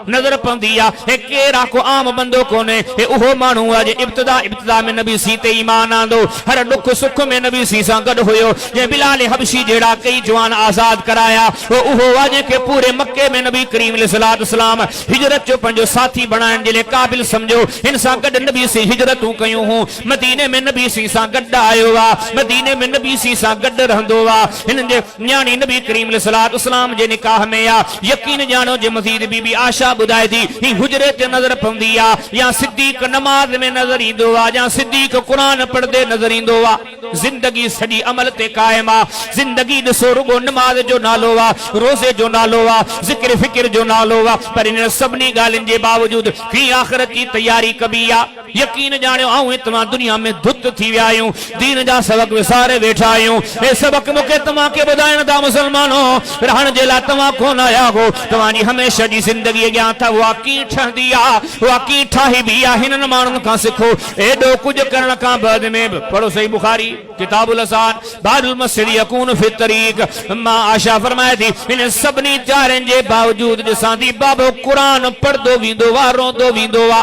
नजर पंदिया ए केरा को आम बंदो कोने ए ओहो मानू आज इब्तिदा में नबी सी ते ईमान आंदो, हर दुख सुख में नबी सी सा गड होयो। जे बिलाल हबशी जेड़ा कई जवान आजाद कराया वो ओहो वाजे के पूरे मक्के में नबी करीम अलैहि सलाम हिजरत जो पंजो साथी बनाने जे काबिल समझो इंसान गड नबी से हिजरत कयूं हूं। मदीने में नबी सी सा गड आयो वा, मदीने में नबी सी सा गड रहंदो वा। इन जे न्याणी नबी करीम अलैहि सलाम जे निकाह में आ यकीन जानो जे मजीद बीबी आशा बुधाए थी ही हुजरे ते नजर पवंदी आ या सिद्दीक नमाज में नजर ईंदो आ या सिद्दीक कुरान पढ़दे नजर ईंदो आ। जिंदगी सॼी अमल ते कायम आ, जिंदगी ॾिसो रुगो नमाज जो नालो आ, रोज़े जो नालो आ, ज़िक्र फिक्र जो नालो आ। पर इन सभिनी ॻाल्हियुनि जे बावजूद की आख़िरत जी तैयारी कबी आ। यकीन जाणियो आऊं तव्हां दुनिया में धुत थी विया आहियूं, दीन जा सबक विसारे वेठा आहियूं। हे सबक मूंखे तव्हांखे ॿुधाइण था मुसलमानो, रहण जे लाइ तव्हां कोन आया हो। तव्हांजी हमेशह जी ज़िंदगी अॻियां त उहा कीअं ठहंदी आ, उहा कीअं ठाही बि आहे, हिननि माण्हुनि खां सिखो। एॾो कुझु करण खां बाद में बि पढ़ो सही बुखारी किताबुल लसान बारुल मस्जिद यकून फि तरीक। मां आशा फरमाए थी इन सभिनी चारनि जे बावजूद ॾिसां थी बाबो कुरान पढ़दो वेंदो वा, रोंदो वेंदो वा,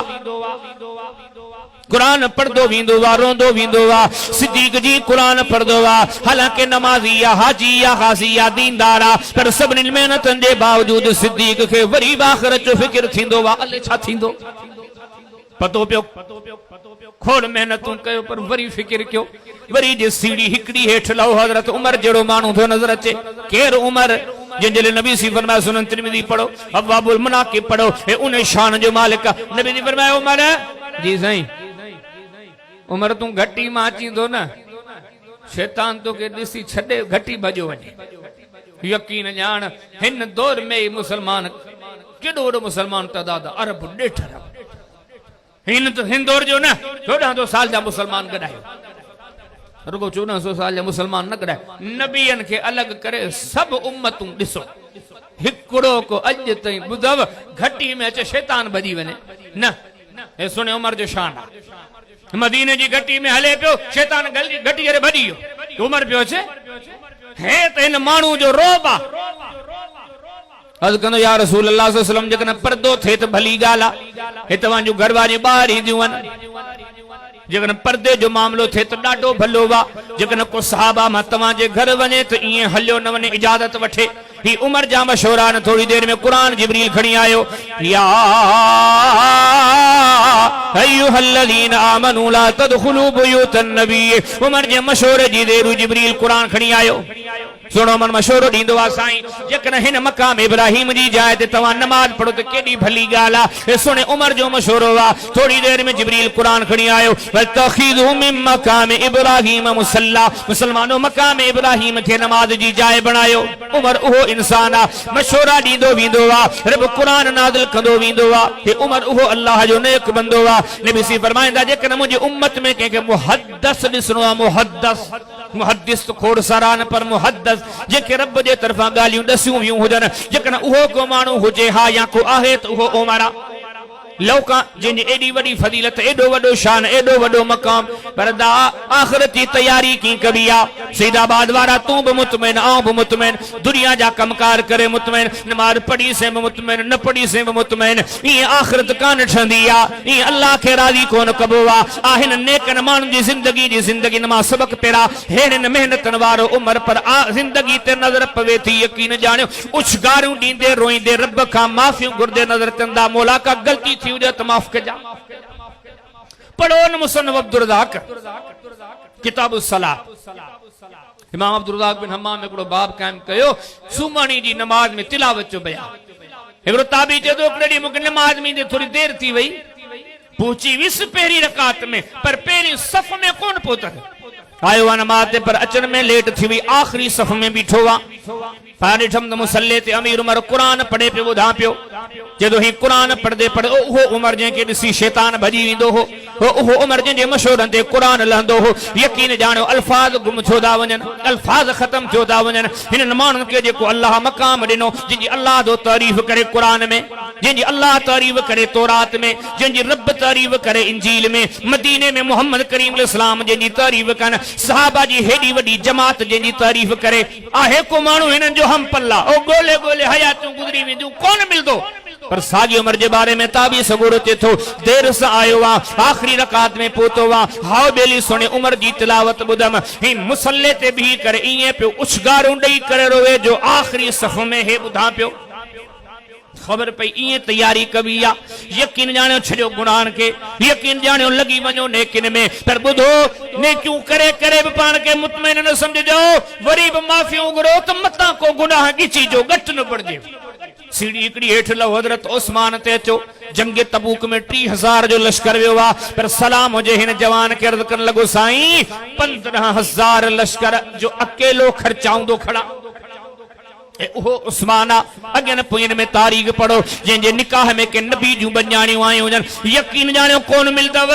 कुरान पढ़दो वेंदो वा, रोंदो वेंदो वा। सिद्दीक जी कुरान पढ़दो वा, हालांकि नमाज़ी या हाजी या गाज़ी या दीनदार आ, पर सभिनी मेहनतनि जे बावजूद सिद्दीक खे वरी आख़िरत जो फिक्र थींदो वा। अले छा थींदो पतो पियो, खोड़ मेहनतूं कयो पर वरी फिक्र कयो। वरी जे सीढ़ी हिकड़ी हेठ लहो हज़रत उमर जहिड़ो माण्हू थो नज़र अचे। केरु उमर जंहिंजे नबी सी फरमाया सुनन तिरमिज़ी पढ़ो, अब्वाबुल मनाक़िब पढ़ो, हे उन शान जो मालिक आहे। नबी जी फरमाया उमर जी साईं उमर तूं घटी मां अचींदो न शैतान तोखे ॾिसी छॾे घटी भॼो वञे। यकीन ॼाण हिन दौर में मुसलमान केॾो वॾो मुसलमान तइदाद अरब ॾेठ हिन दौर जो न 1400 साल जा मुसलमान गॾायो, रुगो 1400 साल जा मुसलमान न गॾायो। नबियनि खे अलॻि करे सभु उम्मतूं ॾिसो, हिकिड़ो को अॼु ताईं ॿुधव घटी में अचे शैतान भॼी वञे न। हे सुने उमर जो शान आहे, मदीने जी घटी में हले पियो शैतान घटी करे भॼी वियो, उमर पियो अचे। हे त हिन माण्हू जो रोब आहे। अर्ज़ कंदो या रसूल अल्लाह सल्लल्लाहु अलैहि वसल्लम जेकॾहिं पर्दो थिए त भली ॻाल्हि आहे, हे तव्हांजूं घर वारियूं ॿाहिरि ईंदियूं आहिनि। जेकॾहिं पर्दे जो मामिलो थिए त ॾाढो भलो आहे। जेकॾहिं को साहबा मां तव्हांजे घर वञे त ईअं हलियो न वञे, इजाज़त वठे। ही उमर जा मशवरा न। थोड़ी देर में कुरान जिब्रील खणी आयो, या अय्युहल्लज़ीना आमनू ला तदखुलू बुयूतन नबी। उमर जे मशवरे जी देर जिब्रील कुरान खणी आयो। सुनो मन मशवरो ॾींदो आहे साईं जेकॾहिं हिन मक़ाम इब्राहिम जी जाइ ते तव्हां नमाज़ पढ़ो त केॾी भली ॻाल्हि आहे। सुने उमर जो मशवरो आहे। थोड़ी देर में जिब्रील कुरान खणी आयो, वतखिज़ू मिन मक़ाम इब्राहिम मुसल्ला। मुसलमानो मक़ाम इब्राहिम खे नमाज जी जाइ बणायो। उमर उहो इंसान आहे, मशवरा ॾींदो वेंदो आहे, रब कुरान नाज़िल कंदो वेंदो आहे। हे उमर उहो अल्लाह जो नेक बंदो आहे। नबी सी फरमाईंदा जेकॾहिं मुंहिंजी उम्मत में कंहिंखे मुहद्दस ॾिसणो आहे, मुहद्दिस तो खोड़ सारा न पर मुहद्दिस जेके रब जे तरफां ॻाल्हियूं दसियूं वियूं हुजनि जेकॾहिं उहो को माण्हू हुजे हा या को आहे त उहो उमर आहे लौका जिन एडी वडी फजीलत एडो वडो शान एडो वडो मकाम पर दा आखिरत की तैयारी की कबिया सैदाबाद वाला तू भी मुतमैन आऊं भी मुतमैन दुनिया जा कमकार करे मुतमैन नमाज पढ़ी से मुतमैन न पढ़ी से मुतमैन ये आखिरत कान ठंदिया ये अल्लाह के राजी कोन कबोवा आहिन नेकन मान जी जिंदगी नमा सबक पेरा हेन मेहनतन वारो उमर पर आ जिंदगी ते नजर पवे थी यकीन जाने उछगारू दींदे रोईंदे रब का माफियों गुरदे नजर तंदा मौला का गलती थी उजे तो माफ कर जा पढ़ो न मुसन्नफ अब्दुल रज़ाक किताब सलात इमाम अब्दुल रज़ाक बिन हम्माम में एकड़ो बाब कायम कयो सुमणी जी नमाज में तिलावत जो बयान एकड़ो ताबी चदो कड़ी मुके नमाज में थोड़ी देर थी वई पहुंची विस पहरी रकात में पर पहली सफ में कौन पहुंचल आयो वा नमाज पर अचन में लेट थी वई आखिरी सफ में बीठो वा पारिठम द मुसल्ले ते अमीर उमर कुरान पढ़े पे बुधा पियो जदो ही कुरान पढ़दे पढ़ ओहो उमर जे के दिसी शैतान भजी विंदो हो ओहो उमर जे मशहूरन ते कुरान लहंदो हो यकीन जानो अल्फाज गुम छोदा वजन अल्फाज खत्म छोदा वजन इन मानन के जेको अल्लाह मकाम दिनो जिंजी अल्लाह दो तारीफ करे कुरान में जिंजी अल्लाह तारीफ करे तौरात में जिंजी रब तारीफ करे इंजील में मदीने में मोहम्मद करीम अलैहिस्सलाम जिंजी तारीफ कन सहाबा जी हेडी वडी जमात जिंजी तारीफ करे आहे को मानू इन जो हम पल्ला ओ गोले गोले हयातू गुजरी विंदू कौन मिलदो पर सागी उमर के बारे में ताबी सगुर चे थो देर से आयो वा आखिरी रकात में पोतो वा हाउ बेली सुने उमर जी तिलावत बुदम ही मुसल्ले ते भी करे इए पे उछगारू डई करे रोवे जो आखिरी सफ में है बुधा पियो खबर पई इए तैयारी कबिया यकीन जानो छड़ो गुनाह के यकीन जानो लगी वणो नेकिन में पर बुधो ने क्यों करे करे पान के मुतमईन न समझो वरी भी माफियों गुरो तो मता को गुनाह गिची जो गट न पड़जे सीढ़ी एकड़ी हेठ लो हजरत उस्मान ते अचो जंगे तबूक में 30,000 जो लश्कर वियो वा पर सलाम हुजे हिन जवान के अर्ज करन लगो साईं 15,000 लश्कर जो अकेलो खर्चाउंदो खड़ा ओहो उस्माना अगन पुइन में तारीख पढ़ो जे निकाह में के नबी जू बन्याणियों आयो जन यकीन जानो कौन मिलदव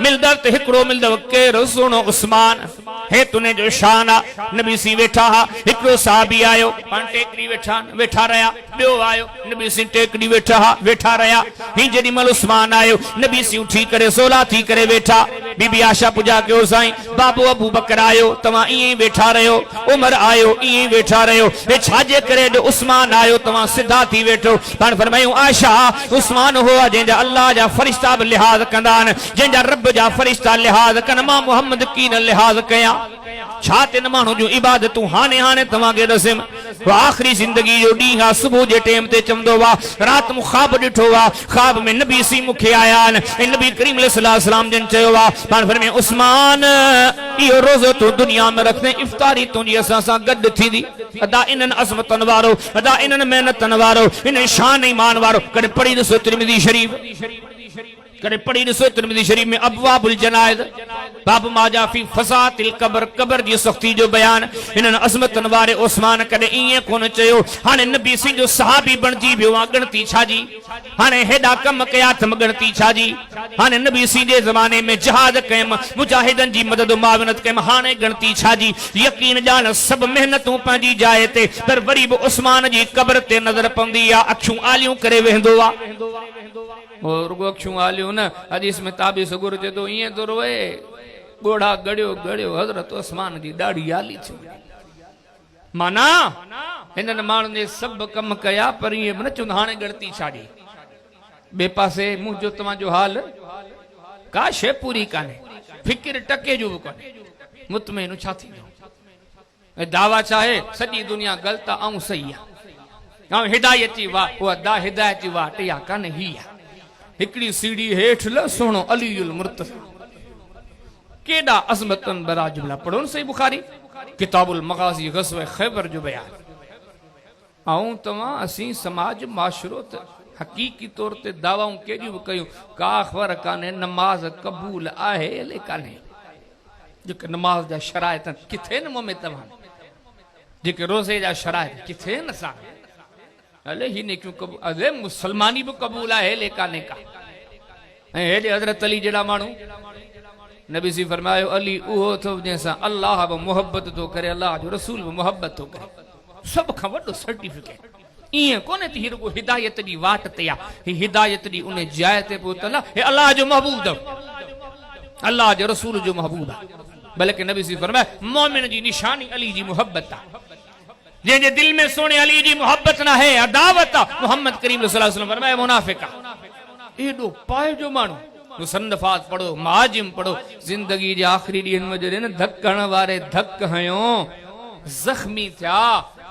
मिलदव ते हिकड़ो मिलदव के सुनो उस्मान हे तूने जो शान आ नबी सी वेठा हा हिकड़ो साहबी आयो पान टेकड़ी वेठा रहा बियो आयो नबी सी टेकड़ी वेठा रहा ही जेडी मल उस्मान आयो नबी सी उठी करे सोला थी करे वेठा बीबी आशा पूजा के साईं बाबू अबू बकर आयो तवा ई वेठा रहो उमर आयो ई वेठा रहो ए छाजे करे जो उस्मान आयो तवा सीधा थी वेठो पान फरमायो आशा उस्मान हो जेंजा अल्लाह जा फरिश्ता लिहाज कंदान जेंजा रब जा फरिश्ता लिहाज कन मां मोहम्मद की न लिहाज कया छाते न मानो जो इबादतू हाने हाने तवा के रसम आखिरी जिंदगी जो डी हा सुबह जे टाइम ते चमदो वा रात मु ख्वाब डिठो वा ख्वाब में नबी सी मुखे आया नबी करीम अलैहिस्सलाम जन चयो वा पान फरमे उस्मान यो रोज़ो तो दुनिया में रखने इफ्तारी तुंजी असा सा गड थी दी अदा इनन अज़मतन वारो अदा इनन मेहनतन वारो इन शान ईमान वारो कदे पढ़ी दसो तिरमिज़ी शरीफ करे पढ़ी दसो तिरमिज़ी शरीफ में अबवाबुल जनाइज बाब माजा फी फसातिल कब्र कब्र जी सख्ती जो बयान इनन अज़मतन वारे उस्मान कदे इए कोन चयो हाने नबी सिंह जो सहाबी बनजी बियो गणती छाजी हाने हेडा कम कया थम गणती छाजी हाने नबी सिंह जे जमाने में जिहाद कयम मुजाहिदन जी मदद मावनत कयम हाने गणती छाजी यकीन जान सब मेहनतों पंजी जाए ते पर वरी भी उस्मान जी कब्र ते नजर पवंदी आ अखियूं आलियूं करे वेंदो आ और अखियूं आलियूं न हदीस में ताबी सगुर जे तो इए तो रोए गोड़ा गड़ियो गड़ियो हजरत उस्मान जी दाढ़ी आली थी माना हिनन माण्हुनि ने सब कम कया पर ये न चुंद हाने गणती छाड़ी बे पासे मुंहिंजो तव्हांजो हाल का शे पूरी काने फिक्र टके जो कोने मुतमईन छा थींदो दावा चाहे सॼी दुनिया गलत ऐं सही आहे ऐं हिदायत जी वाह उहा दा हिदायत जी वाह टिया काने ही आहे हिकड़ी सीढ़ी हेठ ल सुणो अलीउल मुर्तज़ा केडा अज़मतन बरा जुमला पढ़ो न सही बुखारी किताबुल मगाजी ग़ज़वे खैबर जो बयान आऊं तवा असी समाज माशरो त हकीकी तौर ते दावाऊं केडियूं कयूं का ख़बर काने नमाज कबूल आहे ले काने जेके नमाज जा शराइत किथे न मोमे तवा जेके रोज़े जा शराइत किथे न सा अले ही ने क्यों कबूल अरे मुसलमानी भी कबूल आहे ले काने का हेडे हजरत अली जड़ा मानू नबी सी फरमायो अली उहो थो जंहिंसां अल्लाह बि मोहब्बत थो करे, अल्लाह जो रसूल बि मोहब्बत थो करे। सब खां वॾो सर्टिफिकेट इएं कोन्हे त हीअ रुगो हिदायत जी वाट ते आहे, हीअ हिदायत जी उन जाइ ते पहुतल आहे, हे अल्लाह जो महबूब अथव, अल्लाह जो रसूल जो महबूब आहे। बल्कि नबी सी फरमाए मोमिन जी निशानी अली जी मोहब्बत आहे। जंहिंजे दिल में सोने अली जी मोहब्बत न है, अदावत आहे, मोहम्मद करीम सल्लल्लाहु अलैहि वसल्लम फरमाए मुनाफिक आहे। एॾो पाए जो माण्हू मुसन्नफात पढ़ो, माजिम पढ़ो, जिंदगी जे आखिरी ॾींहंनि में जॾहिं न धकण वारे धक हयो ज़ख्मी थिया,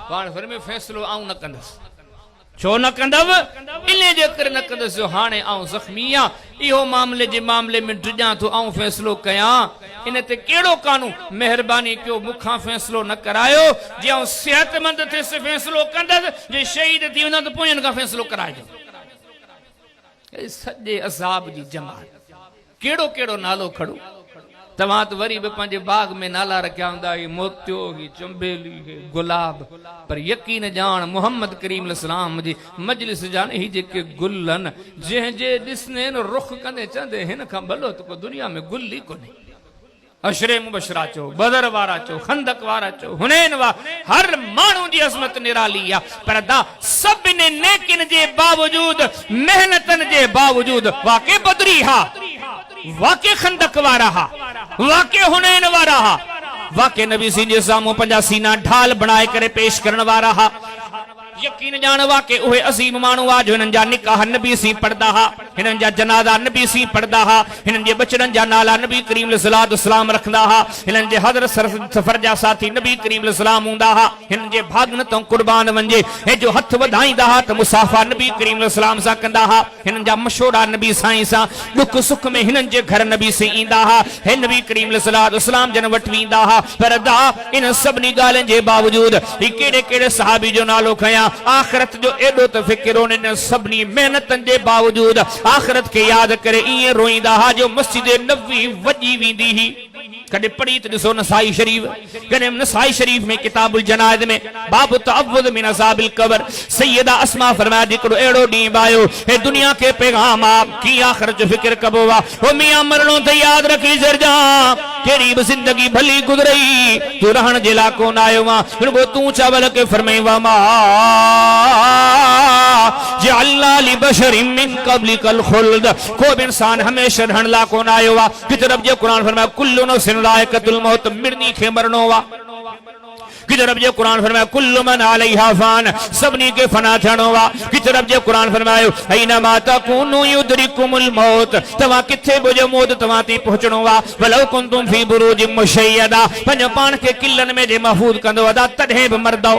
पाण फरमाए फ़ैसिलो आऊं न कंदसि। छो न कंदव? इन जे करे न कंदसि जो हाणे आऊं ज़ख्मी आहियां, इहो मामले जे मामले में डिॼां थो, आऊं फ़ैसिलो कयां, इन ते कहिड़ो कानून? महिरबानी कयो मूंखां फ़ैसिलो न करायो, जे आऊं सिहतमंद थियसि फ़ैसिलो कंदसि, जे शहीद थी वेंदा त पोइ खां फ़ैसिलो कराइजो। सॼे अज़ाब जी जमात कहिड़ो कहिड़ो नालो खड़ो, तव्हां त वरी बि पंहिंजे बाग में नाला रखिया हूंदा, ही मोतियो, ही चंबेली, ही गुलाब, पर यकीन ॼाण मोहम्मद करीम सलाम जी मजलिस जा ही जेके गुल आहिनि, जंहिंजे ॾिसने रुख कंदे चंदे हिन खां भलो त को दुनिया में गुल ई कोन्हे। अशरे मुबशरा चो, बदर वारा चो, खंदक वारा चो, हुनैन वारा, हर माण्हू जी अज़मत निराली आहे, पर दा सभिनी नेकिन जे बावजूद, मेहनतन जे बावजूद वाके बदरी हा, वाके खंदक वारा हा, वाके हुनैन वारा हा, वाके नबी सी जे साम्हूं पंहिंजा सीना ढाल बणाए करे पेश करण वारा हा। यकीन ॼाण वाके उहे अज़ीम माण्हू आ जो हिननि जा निकाह नबी सी पढ़दा हा, हिननि जा जनाज़ा नबी सी पढ़दा हा, हिननि जे बचड़नि जा नाला नबी करीम सलातो सलाम रखंदा हा, हिननि जे हज़रत सफ़र जा साथी नबी करीम सलाम हूंदा हा, हिननि जे भागन तो कुर्बान वञे हे जो हथ वधाईंदा हा त मुसाफ़ा नबी करीम सलाम सां कंदा हा, हिननि जा मशोरा नबी साईं सां दुख सुख में हिननि जे घर नबी सी ईंदा हा, हे नबी करीम सलातो सलाम जन वटि वेंदा हा। पर दा इन सभिनी ॻाल्हियुनि जे बावजूद ही कहिड़े कहिड़े सहाबी जो नालो खयां, आखिरत जो एडो तो फिक्र उन्हें सभनी मेहनतन के बावजूद आखिरत के याद करे इं रोईंदा हा जो मस्जिद नबवी वजी वेंदी ही। कदे पढ़ी तो दिसो नसाई शरीफ, कदे नसाई शरीफ में किताबुल जनाइज में बाबु तअव्वुद मिन अज़ाबिल कब्र सैयदा अस्मा फरमाया हिकिड़ो अहिड़ो ॾींहुं आयो हे दुनिया के पैगाम आ की आखिरत जो फिक्र कबो आ, हो मियां मरणो तो याद रखी छॾिजां, कहिड़ी बि जिंदगी भली गुज़रई तू रहण जे लाइ कोन आयो आ, रुगो तूं चावल के फरमाई वा मा जअलना लिबशरिन मिन क़ब्लिकल खुल्द, को भी इंसान हमेशा रहण लाइ कोन आयो आ। कि तरफ जो कुरान फरमाया कुल्लु नफ्सिन ज़ाइक़तुल मौत, मिरनी खे मरणो आ। कि तरफ जो कुरान फरमाया कुल्लु मन अलैहा फान, सबनी के फना थियणो आ। कि तरफ जो कुरान फरमायो ऐनमा तकुनु युद्रिकुमुल मौत, तव्हां किथे बि हुजो मौत तव्हां ते पहुचणो आ। वलौ कुंतुम फी बुरूजिन मुशय्यदा, पंहिंजो पाण खे किलनि में जे महफूज़ कंदो अदा तॾहिं बि मरदो।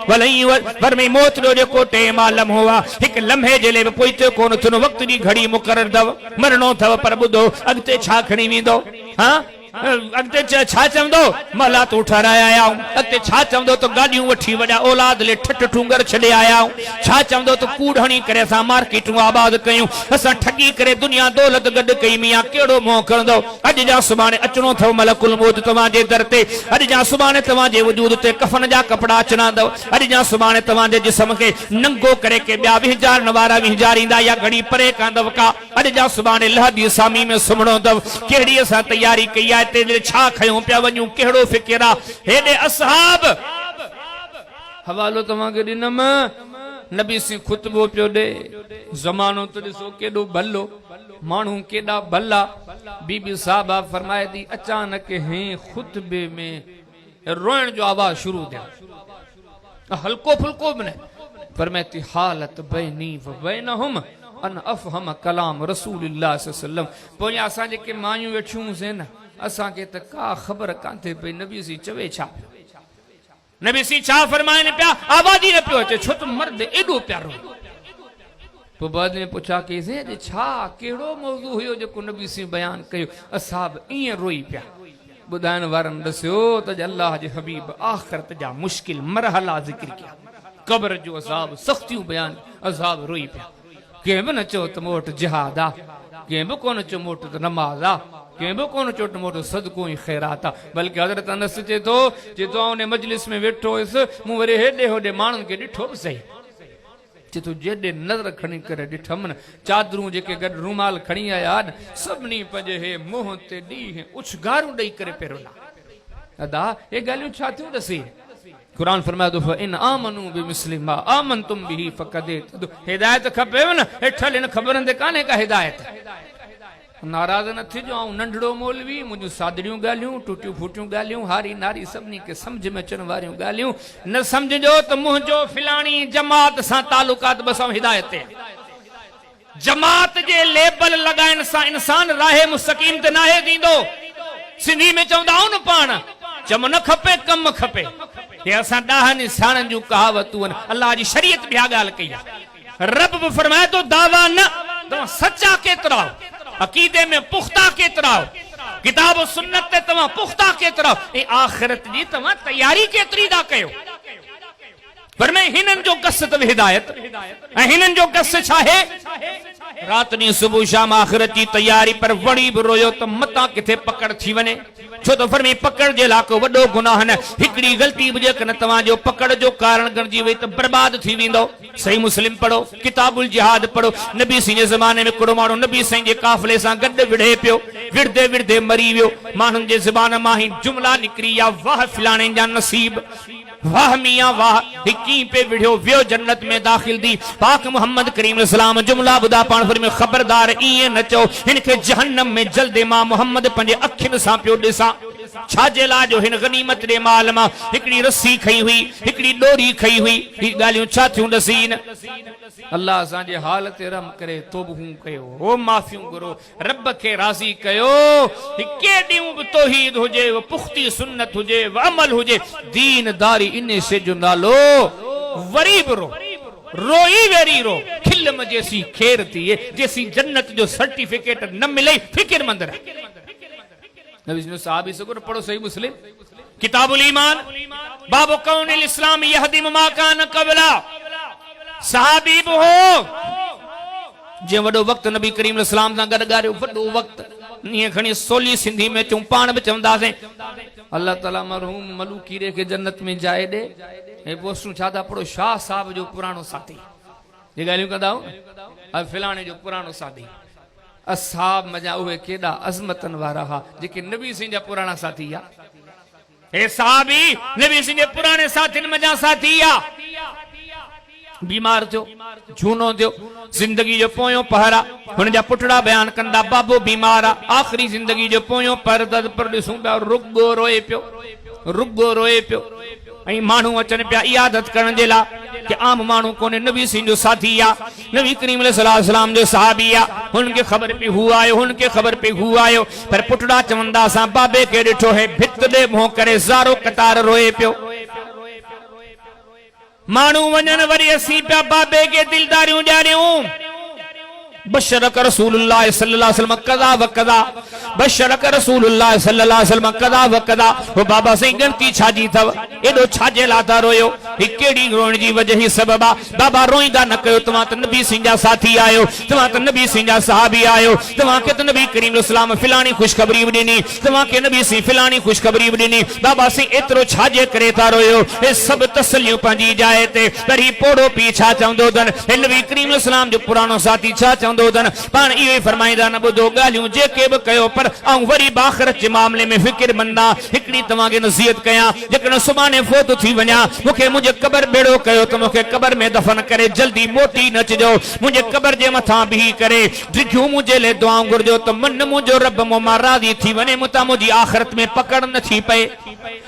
वरमी मौत जो जेको टेम आ लम्हो आ, हिकु लम्हे जे लाइ बि पोइते कोन थियो, वक़्त जी घड़ी मुक़रर अथव, मरणो अथव, पर ॿुधो अॻिते छा खणी वेंदो? हा अॻिते छा चवंदो? मला तूं ठाराया आया आहियूं, अॻिते छा चवंदो त गाॾियूं वठी वॾा औलाद ले ठठ ठूंगर छॾे आया आहियूं, छा चवंदो त कूड़ हणी करे असां मार्केटूं आबाद कयूं, असां ठगी करे दुनिया दौलत गॾु कई, मियां कहिड़ो मोह खणंदो? अॼु जा सुभाणे अचणो अथव मलकुल मौत तव्हांजे दर ते, अॼु जा सुभाणे तव्हांजे वजूद ते कफन जा कपिड़ा अचणा अथव, अॼु जा सुभाणे तव्हांजे जिस्म खे नंगो करे के ॿिया विहिजारण वारा विहिजारींदा या घड़ी परे कंदव का, अॼु जा सुभाणे लहदी सामी में सुम्हणो अथव, कहिड़ी असां तयारी कई आहे, छा खयूं पिया वञूं, कहिड़ो फिक्र आहे? हेॾे असहाब हवालो तव्हांखे ॾिनम, नबी सी खुतबो पियो ॾे, ज़मानो त ॾिसो केॾो भलो, माण्हू केॾा भला। बीबी साहबा फरमाए थी अचानक हे खुतबे में रोइण जो आवाज़ शुरू थिया, हल्को फुल्को बि न, फरमाए थी हालत बैनी व बैनहुम अन अफ़हम कलाम रसूलुल्लाह सल्लल्लाहु अलैहि वसल्लम। पोइ असां जेके मायूं वेठियूं हुआसीं न, असां के त का ख़बर कान थे पई नबी सी चवे छा, नबी सी छा फरमाइनि पिया, आवाज़ ही न पियो अचे, छो त मर्द एॾो प्यारो। पोइ बाद में पुछा कईसीं अॼु छा कहिड़ो मौज़ू हुयो जेको नबी सी बयानु कयो? असाब ईअं रोई पिया। ॿुधाइण वारनि ॾसियो त अल्लाह जे हबीब आख़िरत जा मुश्किल मरहला ज़िक्र कया, क़ब्र जो अज़ाब, सख़्तियूं बयान, अज़ाब रोई पिया। कंहिं बि न चयो त मूं वटि जिहाद आहे, कंहिं बि कोन चयो मूं वटि त नमाज़ आहे, कंहिं बि कोन चयो त मूं वटि सदको ऐं ख़ैरात आहे। बल्कि हज़रत अनस चए थो उन मजलिस में वेठो हुयुसि, मूं वरी हेॾे होॾे माण्हुनि खे ॾिठो बि सही, जे तूं जेॾे नज़र खणी करे ॾिठमि न चादरूं जेके गॾु रूमाल खणी आया न सभिनी पंहिंजे हे मुंहं ते ॾींहं उछगारूं ॾेई करे पहिरियों अदा ये ॻाल्हियूं छा थियूं ॾसी कुरान फरमाए थो इन आमनू बिमिस्लि मा आमनतुम बिही फक़द हिदायत खपेव न हेठल इन ख़बरनि ते कान्हे का हिदायत नाराज़ न थिजो ऐं नंढड़ो मौलवी मुंहिंजूं सादड़ियूं ॻाल्हियूं टुटियूं फूटियूं ॻाल्हियूं हारी नारी सभिनी खे सम्झ में अचण वारियूं ॻाल्हियूं न सम्झजो त मुंहिंजो फिलाणी जमात सां तालुकात बस हिदायत जमात जे लेबल लॻाइण सां इंसान राहे मुस्तक़ीम ते नाहे थींदो सिंधी में चवंदा आहियूं न पाण चम न खपे कम खपे हे असां ॾाहनि साणनि जूं कहावतूं आहिनि अल्लाह जी शरीयत ॿिया ॻाल्हि कई आहे रब बि फरमाए थो दावा न तव्हां सचा केतिरा अकीदे में पुख्ता केतिरा किताब सुन्नत ते तव्हां पुख्ता केतिरा ऐं आख़िरत जी तव्हां तयारी केतिरी था कयो पर में हिननि जो कस अथव हिदायत ऐं हिननि जो कस छा आहे रात ॾींहुं सुबुह शाम आख़िरत जी तयारी पर वणी बि रोयो त मतां किथे पकड़ थी वञे छो त फरमी पकड़ जे लाको वॾो गुनाह न हिकिड़ी ग़लती बि जेकॾहिं तव्हांजो पकड़ जो कारण गणिजी वई त बर्बाद थी वेंदो सही मुस्लिम पढ़ो किताबुल जिहाद पढ़ो नबी सिंह जे ज़माने में हिकिड़ो माण्हू नबी साईं जे काफ़िले सां गॾु विढ़े पियो विढ़दे विढ़दे मरी वियो माण्हुनि जे ज़बान मां ई जुमला निकिरी या वाह फिलाणे जा नसीब वाह मियां वाह हिकी पे विढ़ियो वियो जन्नत में दाखिल थी पाक मोहम्मद करीम सलाम जुमला बुधा पाण पर में खबरदार ईअं न चओ हिनखे जहन्नम में जल्दे मां मोहम्मद पंहिंजे अखियुनि सां पियो ॾिसां छाजे लाइ जो हिन गनीमत जे माल मां हिकिड़ी रस्सी खई हुई हिकिड़ी ॾोरी खई हुई ही ॻाल्हियूं छा थियूं ॾसीन अल्लाह असांजे हाल ते रहम करे तौबूं कयो हो माफ़ियूं घुरो रब खे राज़ी कयो केॾियूं बि तौहीद हुजे पुख्ती सुन्नत हुजे अमल हुजे दीनदारी इन से जो नालो वरी बि रोई वेरी रो खिलम जैसी खेर थी जैसी जन्नत जो सर्टिफिकेट न मिले फिक्र रहे नबी साहब सगुर पढ़ो सही मुस्लिम किताबुल ईमान बाबु कौनिल इस्लाम यहदी मा कान क़बला सहाबी बि हो जे वॾो वक़्तु नबी करीम सलाम सां गॾु ॻाल्हियो वॾो वक़्तु ईअं खणी सोली सिंधी में चऊं पाण बि चवंदासीं अल्लाह ताला मरहूम मलूकीरे खे जन्नत में जाइ ॾे ऐं पोस्टूं छा था पढ़ो शाह साहब जो पुराणो साथी ये ॻाल्हियूं कंदा आहियूं फिलाणे जो पुराणो साथी असहाब मजा उहे केॾा अज़मतन वारा हा जेके नबी सिंह जा पुराणा साथी आ हे सहाबी नबी सिंह जे पुराणे साथियुनि मजा साथी आ बीमार थियो झूनो थियो जिंदगी जो पोयों पहर आहे हुन जा पुटड़ा बयान कंदा बाबो बीमार आहे आख़िरी जिंदगी जो पोयों पहर पर ॾिसूं पिया रुगो रोए पियो ऐं माण्हू अचनि पिया इयादत करण जे लाइ कि आम माण्हू कोन्हे नबी सिंह जो साथी आहे नबी करीम सलाम जो सहाबी आहे हुनखे ख़बर पई हू आयो हुनखे ख़बर पई हू आयो पर पुटड़ा चवंदा असां बाबे खे ॾिठो है भित ॾे मुंहुं करे ज़ारो कतार रोए पियो मानू वञन वरी असीं पिया बाबे के दिलदारियूं ॾियारियूं बशरक रसूलुल्लाह सल्लल्लाहु अलैहि वसल्लम कदा व कदा बशरक रसूलुल्लाह सल्लल्लाहु अलैहि वसल्लम कदा व कदा वो बाबा से गणती छाजी थव एडो छाजे लाता रोयो ही केड़ी रोण जी वजह ही सबब आ बाबा रोईंदा न कयो तमा त नबी सिंह जा साथी आयो तमा त नबी सिंह जा सहाबी आयो तमा के त नबी करीम सलाम फिलानी खुशखबरी ॾिनी तमा के नबी सिंह फिलानी खुशखबरी ॾिनी बाबा से एतरो छाजे करे ता रोयो ए सब तसलियूं पंजी जाए ते पर ही पोड़ो पी छा चवंदो तन नबी करीम सलाम जो पुरानो साथी छा पान इहो फरमाईंदा न ॿुधो ॻाल्हियूं जेके बि कयो पर ऐं वरी आख़िरत जे मामले में फिक्र मंदा हिकिड़ी तव्हांखे नसीहत कयां जेकॾहिं सुभाणे फोत थी वञा मूंखे मुंहिंजे क़बर बेड़ो कयो त मूंखे क़बर में दफ़न करे जल्दी मोटी न अचिजो मुंहिंजे क़बर जे मथां बीही करे ॾिघियूं मुंहिंजे लाइ दुआऊं घुरिजो त मन मुंहिंजो रब मूं मां राज़ी थी वञे मूंतां मुंहिंजी आख़िरत में पकड़ न थी पए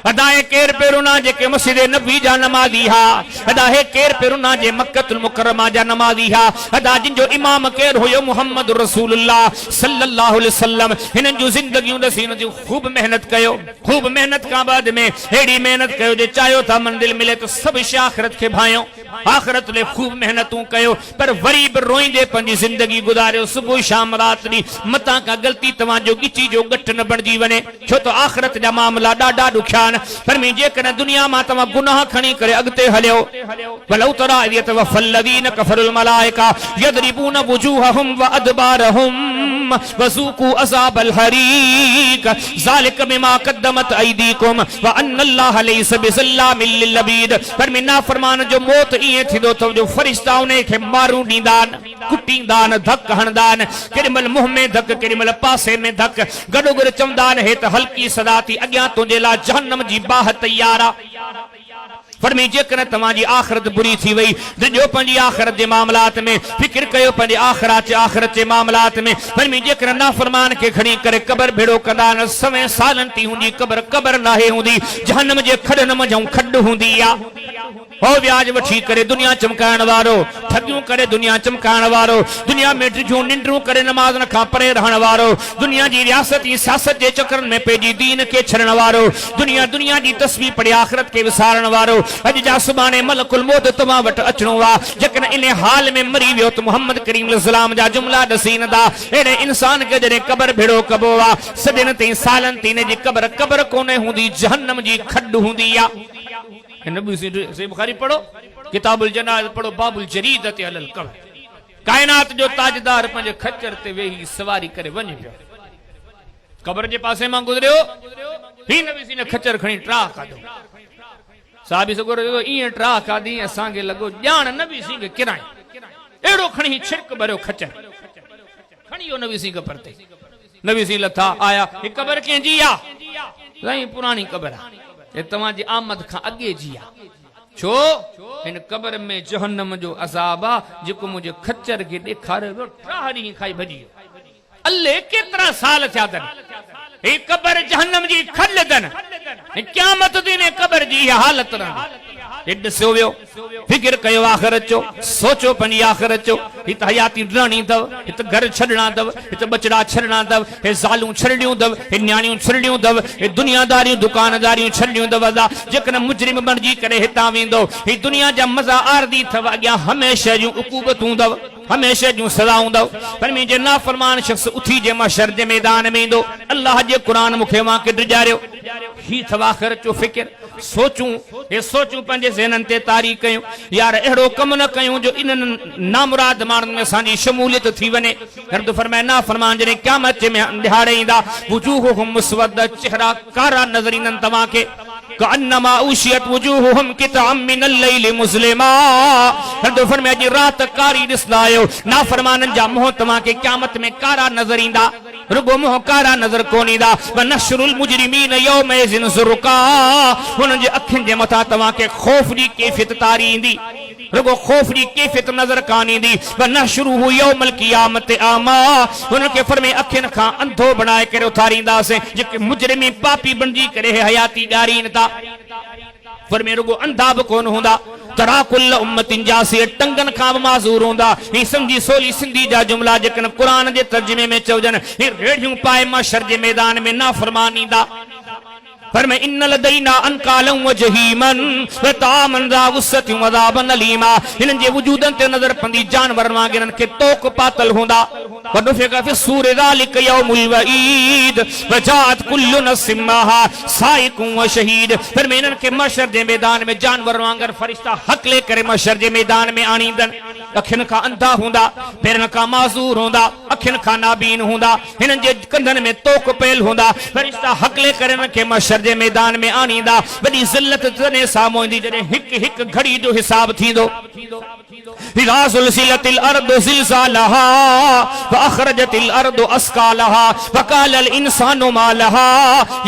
अदाए केर पहिरियों ना जेके मस्जिद नबी जा नमाज़ी हा अदा हे केर पहिरियों ना जे मक्कतुल मुकरमा जा नमाज़ी हा अदा जिन जो इमाम केर हुयो मोहम्मद रसूलुल्लाह सल्लल्लाहु अलैहि वसल्लम हिनन जो जिंदगियों दसी न खूब मेहनत कयो खूब मेहनत का बाद में एड़ी मेहनत कयो जे चायो था मंजिल मिले तो सब आखिरत के भायो आखिरत ले खूब मेहनतूं कयो पर वरी भी रोईंदे पंजी जिंदगी गुजारियो सुबह शाम रात दी मता का गलती तवा जो गिची जो गट न बनजी वने छो तो आखिरत जा मामला डाडा दुखियान पर मी जे कने दुनिया मा तवा गुनाह खणी करे अगते हलियो वलौ तरा यतवफल लदीन कफरुल मलाइका यदरिबून वजूहहुम व अदबारहुम वज़ूक़ू अज़ाबल हरीक ज़ालिक बिमा क़द्दमत अयदीकुम व अन्नल्लाह लैसा बिज़ल्लामिल लिल अबीद। पर में नाफरमान जो मौत इए थींदो तो जो फरिश्ता उन्हें खे मारू दींदान कुटींदान धक हणदान केॾीमहिल मुंह में धक केॾीमहिल पासे में धक गॾो गॾु चवंदान हे त हल्की सदा थी अॻियां तुंहिंजे लाइ जहन्नम जी बाह तैयार आहे। फरमी जेकर तव्हांजी आख़िरत बुरी थी वई ॾिजो पंहिंजी आख़िरत जे मामलात में फिक्र कयो पंहिंजे आख़िरत जे मामलात में। फरमी जेकर नाफरमान खे खणी करे क़बर भेड़ो कंदा न 100 सालनि ती हूंदी क़बर नाहे हूंदी जहन्नम जे खॾनि मंझां खॾ हूंदी आहे। हो व्याज वठी करे दुनिया चमकाइण वारो ठगियूं करे दुनिया चमकाइण वारो दुनिया में टिठियूं निंड्रूं करे नमाज़ खां परे रहण वारो दुनिया जी रियासती सियासत जे चकरनि में पंहिंजी दीन खे छॾण वारो दुनिया जी तस्वीर पढ़ी आख़िरत खे विसारण वारो अॼु जा सुभाणे मलकुल मौत तव्हां वटि अचणो आहे। जेकॾहिं इन हाल में मरी वियो त मोहम्मद करीम अलैहिस्सलाम जा जुमला ॾसी ईंदा अहिड़े इंसान खे जॾहिं क़बर भेड़ो कबो आहे सदियुनि ताईं सालनि ताईं इन जी क़बर कोन्हे हूंदी जहन्नम जी खॾ हूंदी आहे। नबी से बुखारी पढ़ो किताबुल जनाज़ पढ़ो बाबुल जरीदत अलल क़ब्र कायनात जो ताजदार पंहिंजे खच्चर ते वेही सवारी करे वञे पियो क़ब्र जे पासे मां गुज़रियो ही नबी सी ने खच्चर खणी ट्राह काढो साहबी सगोर ईअं ट्राह काढी असांखे लॻो ॼाण नबी सी खे किराई अहिड़ो खणी छिड़क भरियो खच्चर खणी वियो नबी सी क़ब्र ते नबी सी लथा आया ही क़ब्र कंहिंजी आहे साईं पुराणी क़ब्र आहे ये तव्हांजी आमद खां अॻे जी आहे छो हिन क़ब्र में जहन्नम जो अज़ाब आहे जेको मुंहिंजे खच्चर खे ॾेखारे वियो ट्राह ॾींहं खाई भॼी वियो अल्ले केतिरा साल थिया अथनि ही क़ब्र जहन्नम जी खॾ अथनि क़यामत दी ने क़ब्र जी इहा हालत रहंदी हे ॾिसो वियो फिक्र कयो आख़िरत जो सोचो पंहिंजी आख़िरत जो ही त हयाती रहणी अथव ही त घर छॾणा अथव ही त बचड़ा छॾणा अथव हे ज़ालूं छॾणियूं अथव हे न्याणियूं छॾणियूं अथव हे दुनियादारियूं दुकानदारियूं छॾणियूं अथव जेकॾहिं मुजरिम बणिजी करे हितां वेंदो ही दुनिया जा मज़ा आरदी अथव अॻियां हमेशह जूं उक़ूबतूं अथव हमेशह जूं सज़ाऊं अथव पर मुंहिंजे नाफ़रमान शख़्स उथी जे महशर जे मैदान में ईंदो अल्लाह जे क़ुरान मूंखे वांके ॾिॼारियो ही अथव आख़िरत जो फिक्र सोचूं पंहिंजे ज़हननि ते तारी कयूं यार अहिड़ो कमु न कयूं जो इन्हनि नामुराद माण्हुनि में असांजी शमूलियत थी वञे। फरमाए नाफ़रमान जॾहिं क़यामत में ॾिहाड़े ईंदा वुजूहुहुम मुस्वद्दा चेहरा कारा नज़र ईंदनि तव्हांखे कअन्नमा उशियत वुजूहुहुम किताम मिनल लैल मुज़लिमा फरमाए अॼु राति कारी ॾिसंदा आहियो नाफ़रमाननि जा मुंहं तव्हांखे क़यामत में कारा नज़र ईंदा रुगो मुंह कारा नज़र कोन ईंदा वनशरुल मुजरिमीन यौमइज़िन ज़ुरक़ा हुननि जे अखियुनि जे मथां तव्हांखे ख़ौफ़ जी कैफ़ियत तारी ईंदी रुगो ख़ौफ़ जी कैफ़ियत नज़र कान ईंदी वनशरुहु यौमल क़ियामत आमा हुनखे फरमाए अखियुनि खां अंधो बणाए करे उथारींदासीं जेके मुजरिमी पापी बणिजी करे हयाती ॾियारीनि था फरमाए रुगो अंधा बि कोन हूंदा तराकुल उम्मतिन जासी टंगन खां माज़ूर हूंदा ही समझी सोली सिंधी जा जुमला जेकन कुरान जे तर्जुमे में चवजन ही रेडियूं पाए महशर जे मैदान में नाफरमान ईंदा फरमाए इन लदैना अनकालम व जहीमन व तामन ज़ा गुस्सति व अज़ाबन अलीमा हिननि जे वजूदनि ते नज़र पंदी जानवर वांगुरनि खे तोक पातल हूंदा वनुफ़िक़ फ़ी सूर ज़ालिक यौमुल वईद व जाअत कुल्लु नफ्सिन माहा साइक़ुन व शहीद फरमाए हिननि खे महशर जे मैदान में जानवर वांगुरु फरिश्ता हक़ले करे महशर जे मैदान में आणींदनि अखियुनि खां अंधा हूंदा पेरनि खां माज़ूर हूंदा अखियुनि खां नाबीन हूंदा हिननि जे कंधनि में तोक पयल हूंदा फरिश्ता हक़ले करे हिननि खे महशर जे मैदान में आणींदा वॾी ज़िल्लत तॾहिं साम्हूं ईंदी जॾहिं हिकु हिकु घड़ी जो हिसाब थींदो इज़ा ज़ुलज़िलतिल अर्दु ज़िलज़ालहा व अख़रजतिल अर्दु अस्क़ालहा व क़ालल इंसानु मा लहा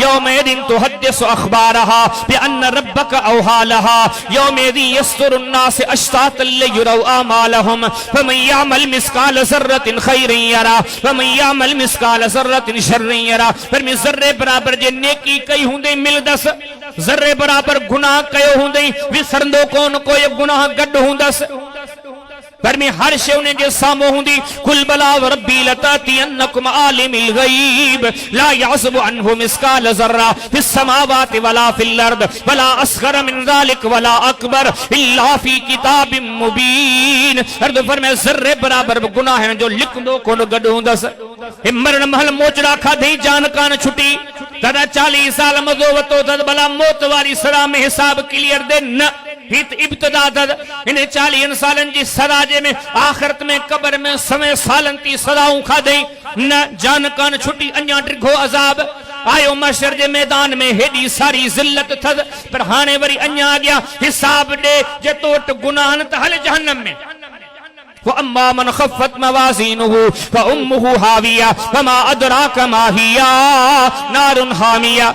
यौमइज़िन तुहद्दिसु अख़बारहा बिअन्न रब्बका औहा लहा यौमइज़िन यस्दुरुन नास अश्तातन लियुरौ आमालहुम फमन यअमल मिस्क़ाल ज़र्रतिन ख़ैरन यरा वमन यअमल मिस्क़ाल ज़र्रतिन शर्रन यरा फरमाए ज़र्रे बराबर जे नेकी कई हूंदे मिलदस ज़र्रे बराबर गुनाह कयो हूंदे विसरंदो कोन कोई गुनाह गॾु हूंदस पर में हर शे उन जे साम्हूं हूंदी कुल बला रब्बी लतातियन्नकुम आलिमिल गैब ला याज़बु अन्हु मिस्काल ज़र्रा फिस समावाति वला फिल अर्द वला असग़र मिन ज़ालिक वला अकबर इल्ला फी किताबिम मुबीन अर्द फरमाए ज़र्रे बराबर गुनाह जो लिखंदो कोन गॾु हूंदस हे मरण महल मोचड़ा खाधई जान कान छुटी तदा 40 साल मज़ो वतो तद भला मौत वारी सरा में हिसाब क्लियर दे न हित इब्तदा दद इन 40 सालन जी सदा जे में आखिरत में कब्र में समय सालन ती सदाऊं खादई न जान कान छुटी अन्या ड्रिघो अजाब आयो मशर जे मैदान में हेडी सारी जिल्लत थद पर हाने वरी अन्या आ गया हिसाब दे जे तोट गुनाहन त हल जहन्नम में वअम्मा मन खफ्फत मवाज़ीनुहु फउम्मुहु हाविया वमा अदराका मा हिया नारुन हामिया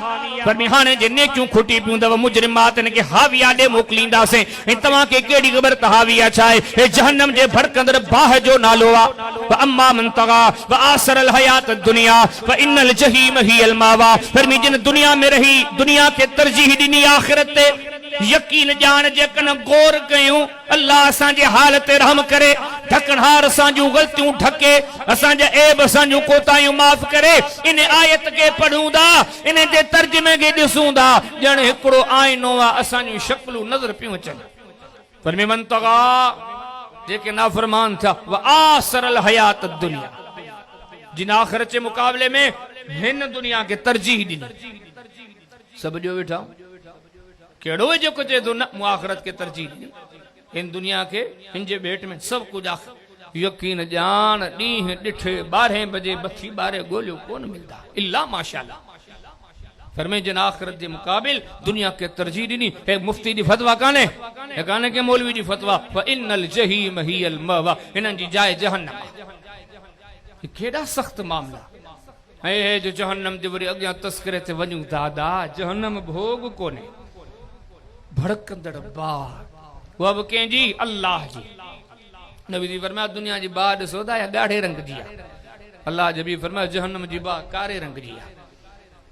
फरमाने जे नेकियूं खुटी पियूं दव मुजरिमातन के हाविया दे मोकलींदा से तवा के केड़ी खबर त हाविया छाए ए जहन्नम जे भड़कंदड़ बाह जो नालो आ वअम्मा मन तगा व आसरल हयात दुनिया व इन्नल जहीम हियल मावा फरमी जिन दुनिया में रही दुनिया के तरजीह दिनी आखिरत ते यकीन जान जेकन गौर कयूं अल्लाह असां जे हाल ते रहम करे ढकनहार असां जूं गलतियूं ढके असां जे ऐब असां जूं कोतायूं माफ करे इन आयत के पढ़ूंदा इन जे तर्जुमे के ॾिसूंदा ॼण हिकिड़ो आईनो आहे असां जूं शक्लूं नज़र पियूं अचनि पर में मन तगा जेके नाफरमान था व आसरल हयात दुनिया जिन आखिरत जे मुकाबले में हिन दुनिया के तरजीह ॾिनी सब जो वेठा केड़ो जो कुछ न आखिरत के तरजीह दी इन दुनिया के इन जे भेट में सब कुछ यकीन जान ॾींह ॾिठे 12 बजे बथी 12 गोलियो कोन मिलता इल्ला माशाअल्लाह फरमाए जिन आखिरत जे मुकाबिल दुनिया के तरजीह दी है मुफ्ती दी फतवा काने है काने के मौलवी दी फतवा फ इन्नल जहीम हियल मवा इनन जी जाए जहन्नम केड़ा सख्त मामला है जो जहन्नम जे वरी अग्या तस्करे ते वणू दादा जहन्नम भोग कोने भड़कंदड़ बाह वो अब कंहिंजी अल्लाह जी नबी जी फरमाया दुनिया जी बाह ॾिसो था या ॻाढ़े रंग जी आहे अल्लाह जबी फरमाया जहन्नम जी बाह कारे रंग जी आहे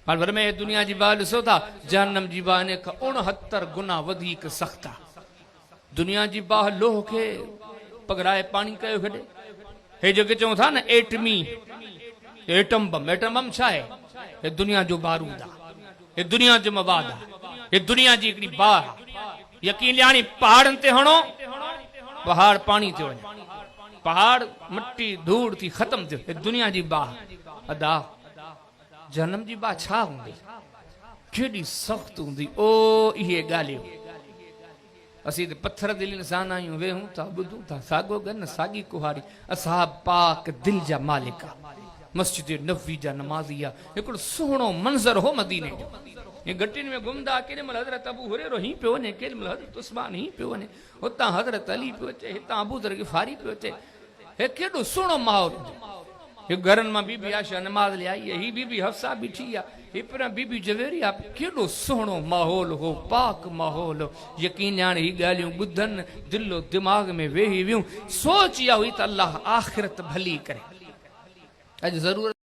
पर फरमाया दुनिया जी बाह ॾिसो था जहन्नम जी बाह इन खां 69 गुना वधीक सख्त आहे दुनिया जी बाह लोह खे पगड़ाए पानी कयो खॾे हे जेके चऊं था न एटम बम छा आहे हे दुनिया जो बारूद आहे हे दुनिया जो मवाद आहे ये दुनिया जी हिकिड़ी बाह यकीन ॼाणी पहाड़न ते हणो पहाड़ पानी ते वञे पहाड़ मिट्टी धूड़ थी खत्म थियो ये दुनिया जी बाह अदा जन्म जी बाह छा हूंदी केॾी सख़्त हूंदी ओ इहे ॻाल्हियूं असीं पत्थर दिल इंसान आहियूं वेहूं था ॿुधूं था साॻो गन साॻी कुहाड़ी असां पाक दिल जा मालिक मस्जिद नबवी जा नमाज़ी आहे हिकिड़ो सुहिणो मंज़र हो मदीने जो ये गटिन में घुमदा केॾी महिल हज़रत अबू हुरैरा ही पियो वञे केॾी महिल हज़रत उस्मान ही पियो वञे हुतां हज़रत अली पियो अचे हितां अबू दर गिफ़ारी पियो अचे हे केॾो सुहिणो माहौल हे घरनि मां बीबी आशा नमाज़ ले आई है ही बीबी हफ्सा बीठी आहे हे पिणु बीबी जवेरी आहे केॾो सुहिणो माहौल हो पाक माहौल यकीन हाणे ही ॻाल्हियूं ॿुधनि दिलो दिमाग़ में वेही वियूं सोच इहा हुई त अल्लाह आख़िरत भली करे अॼु ज़रूरत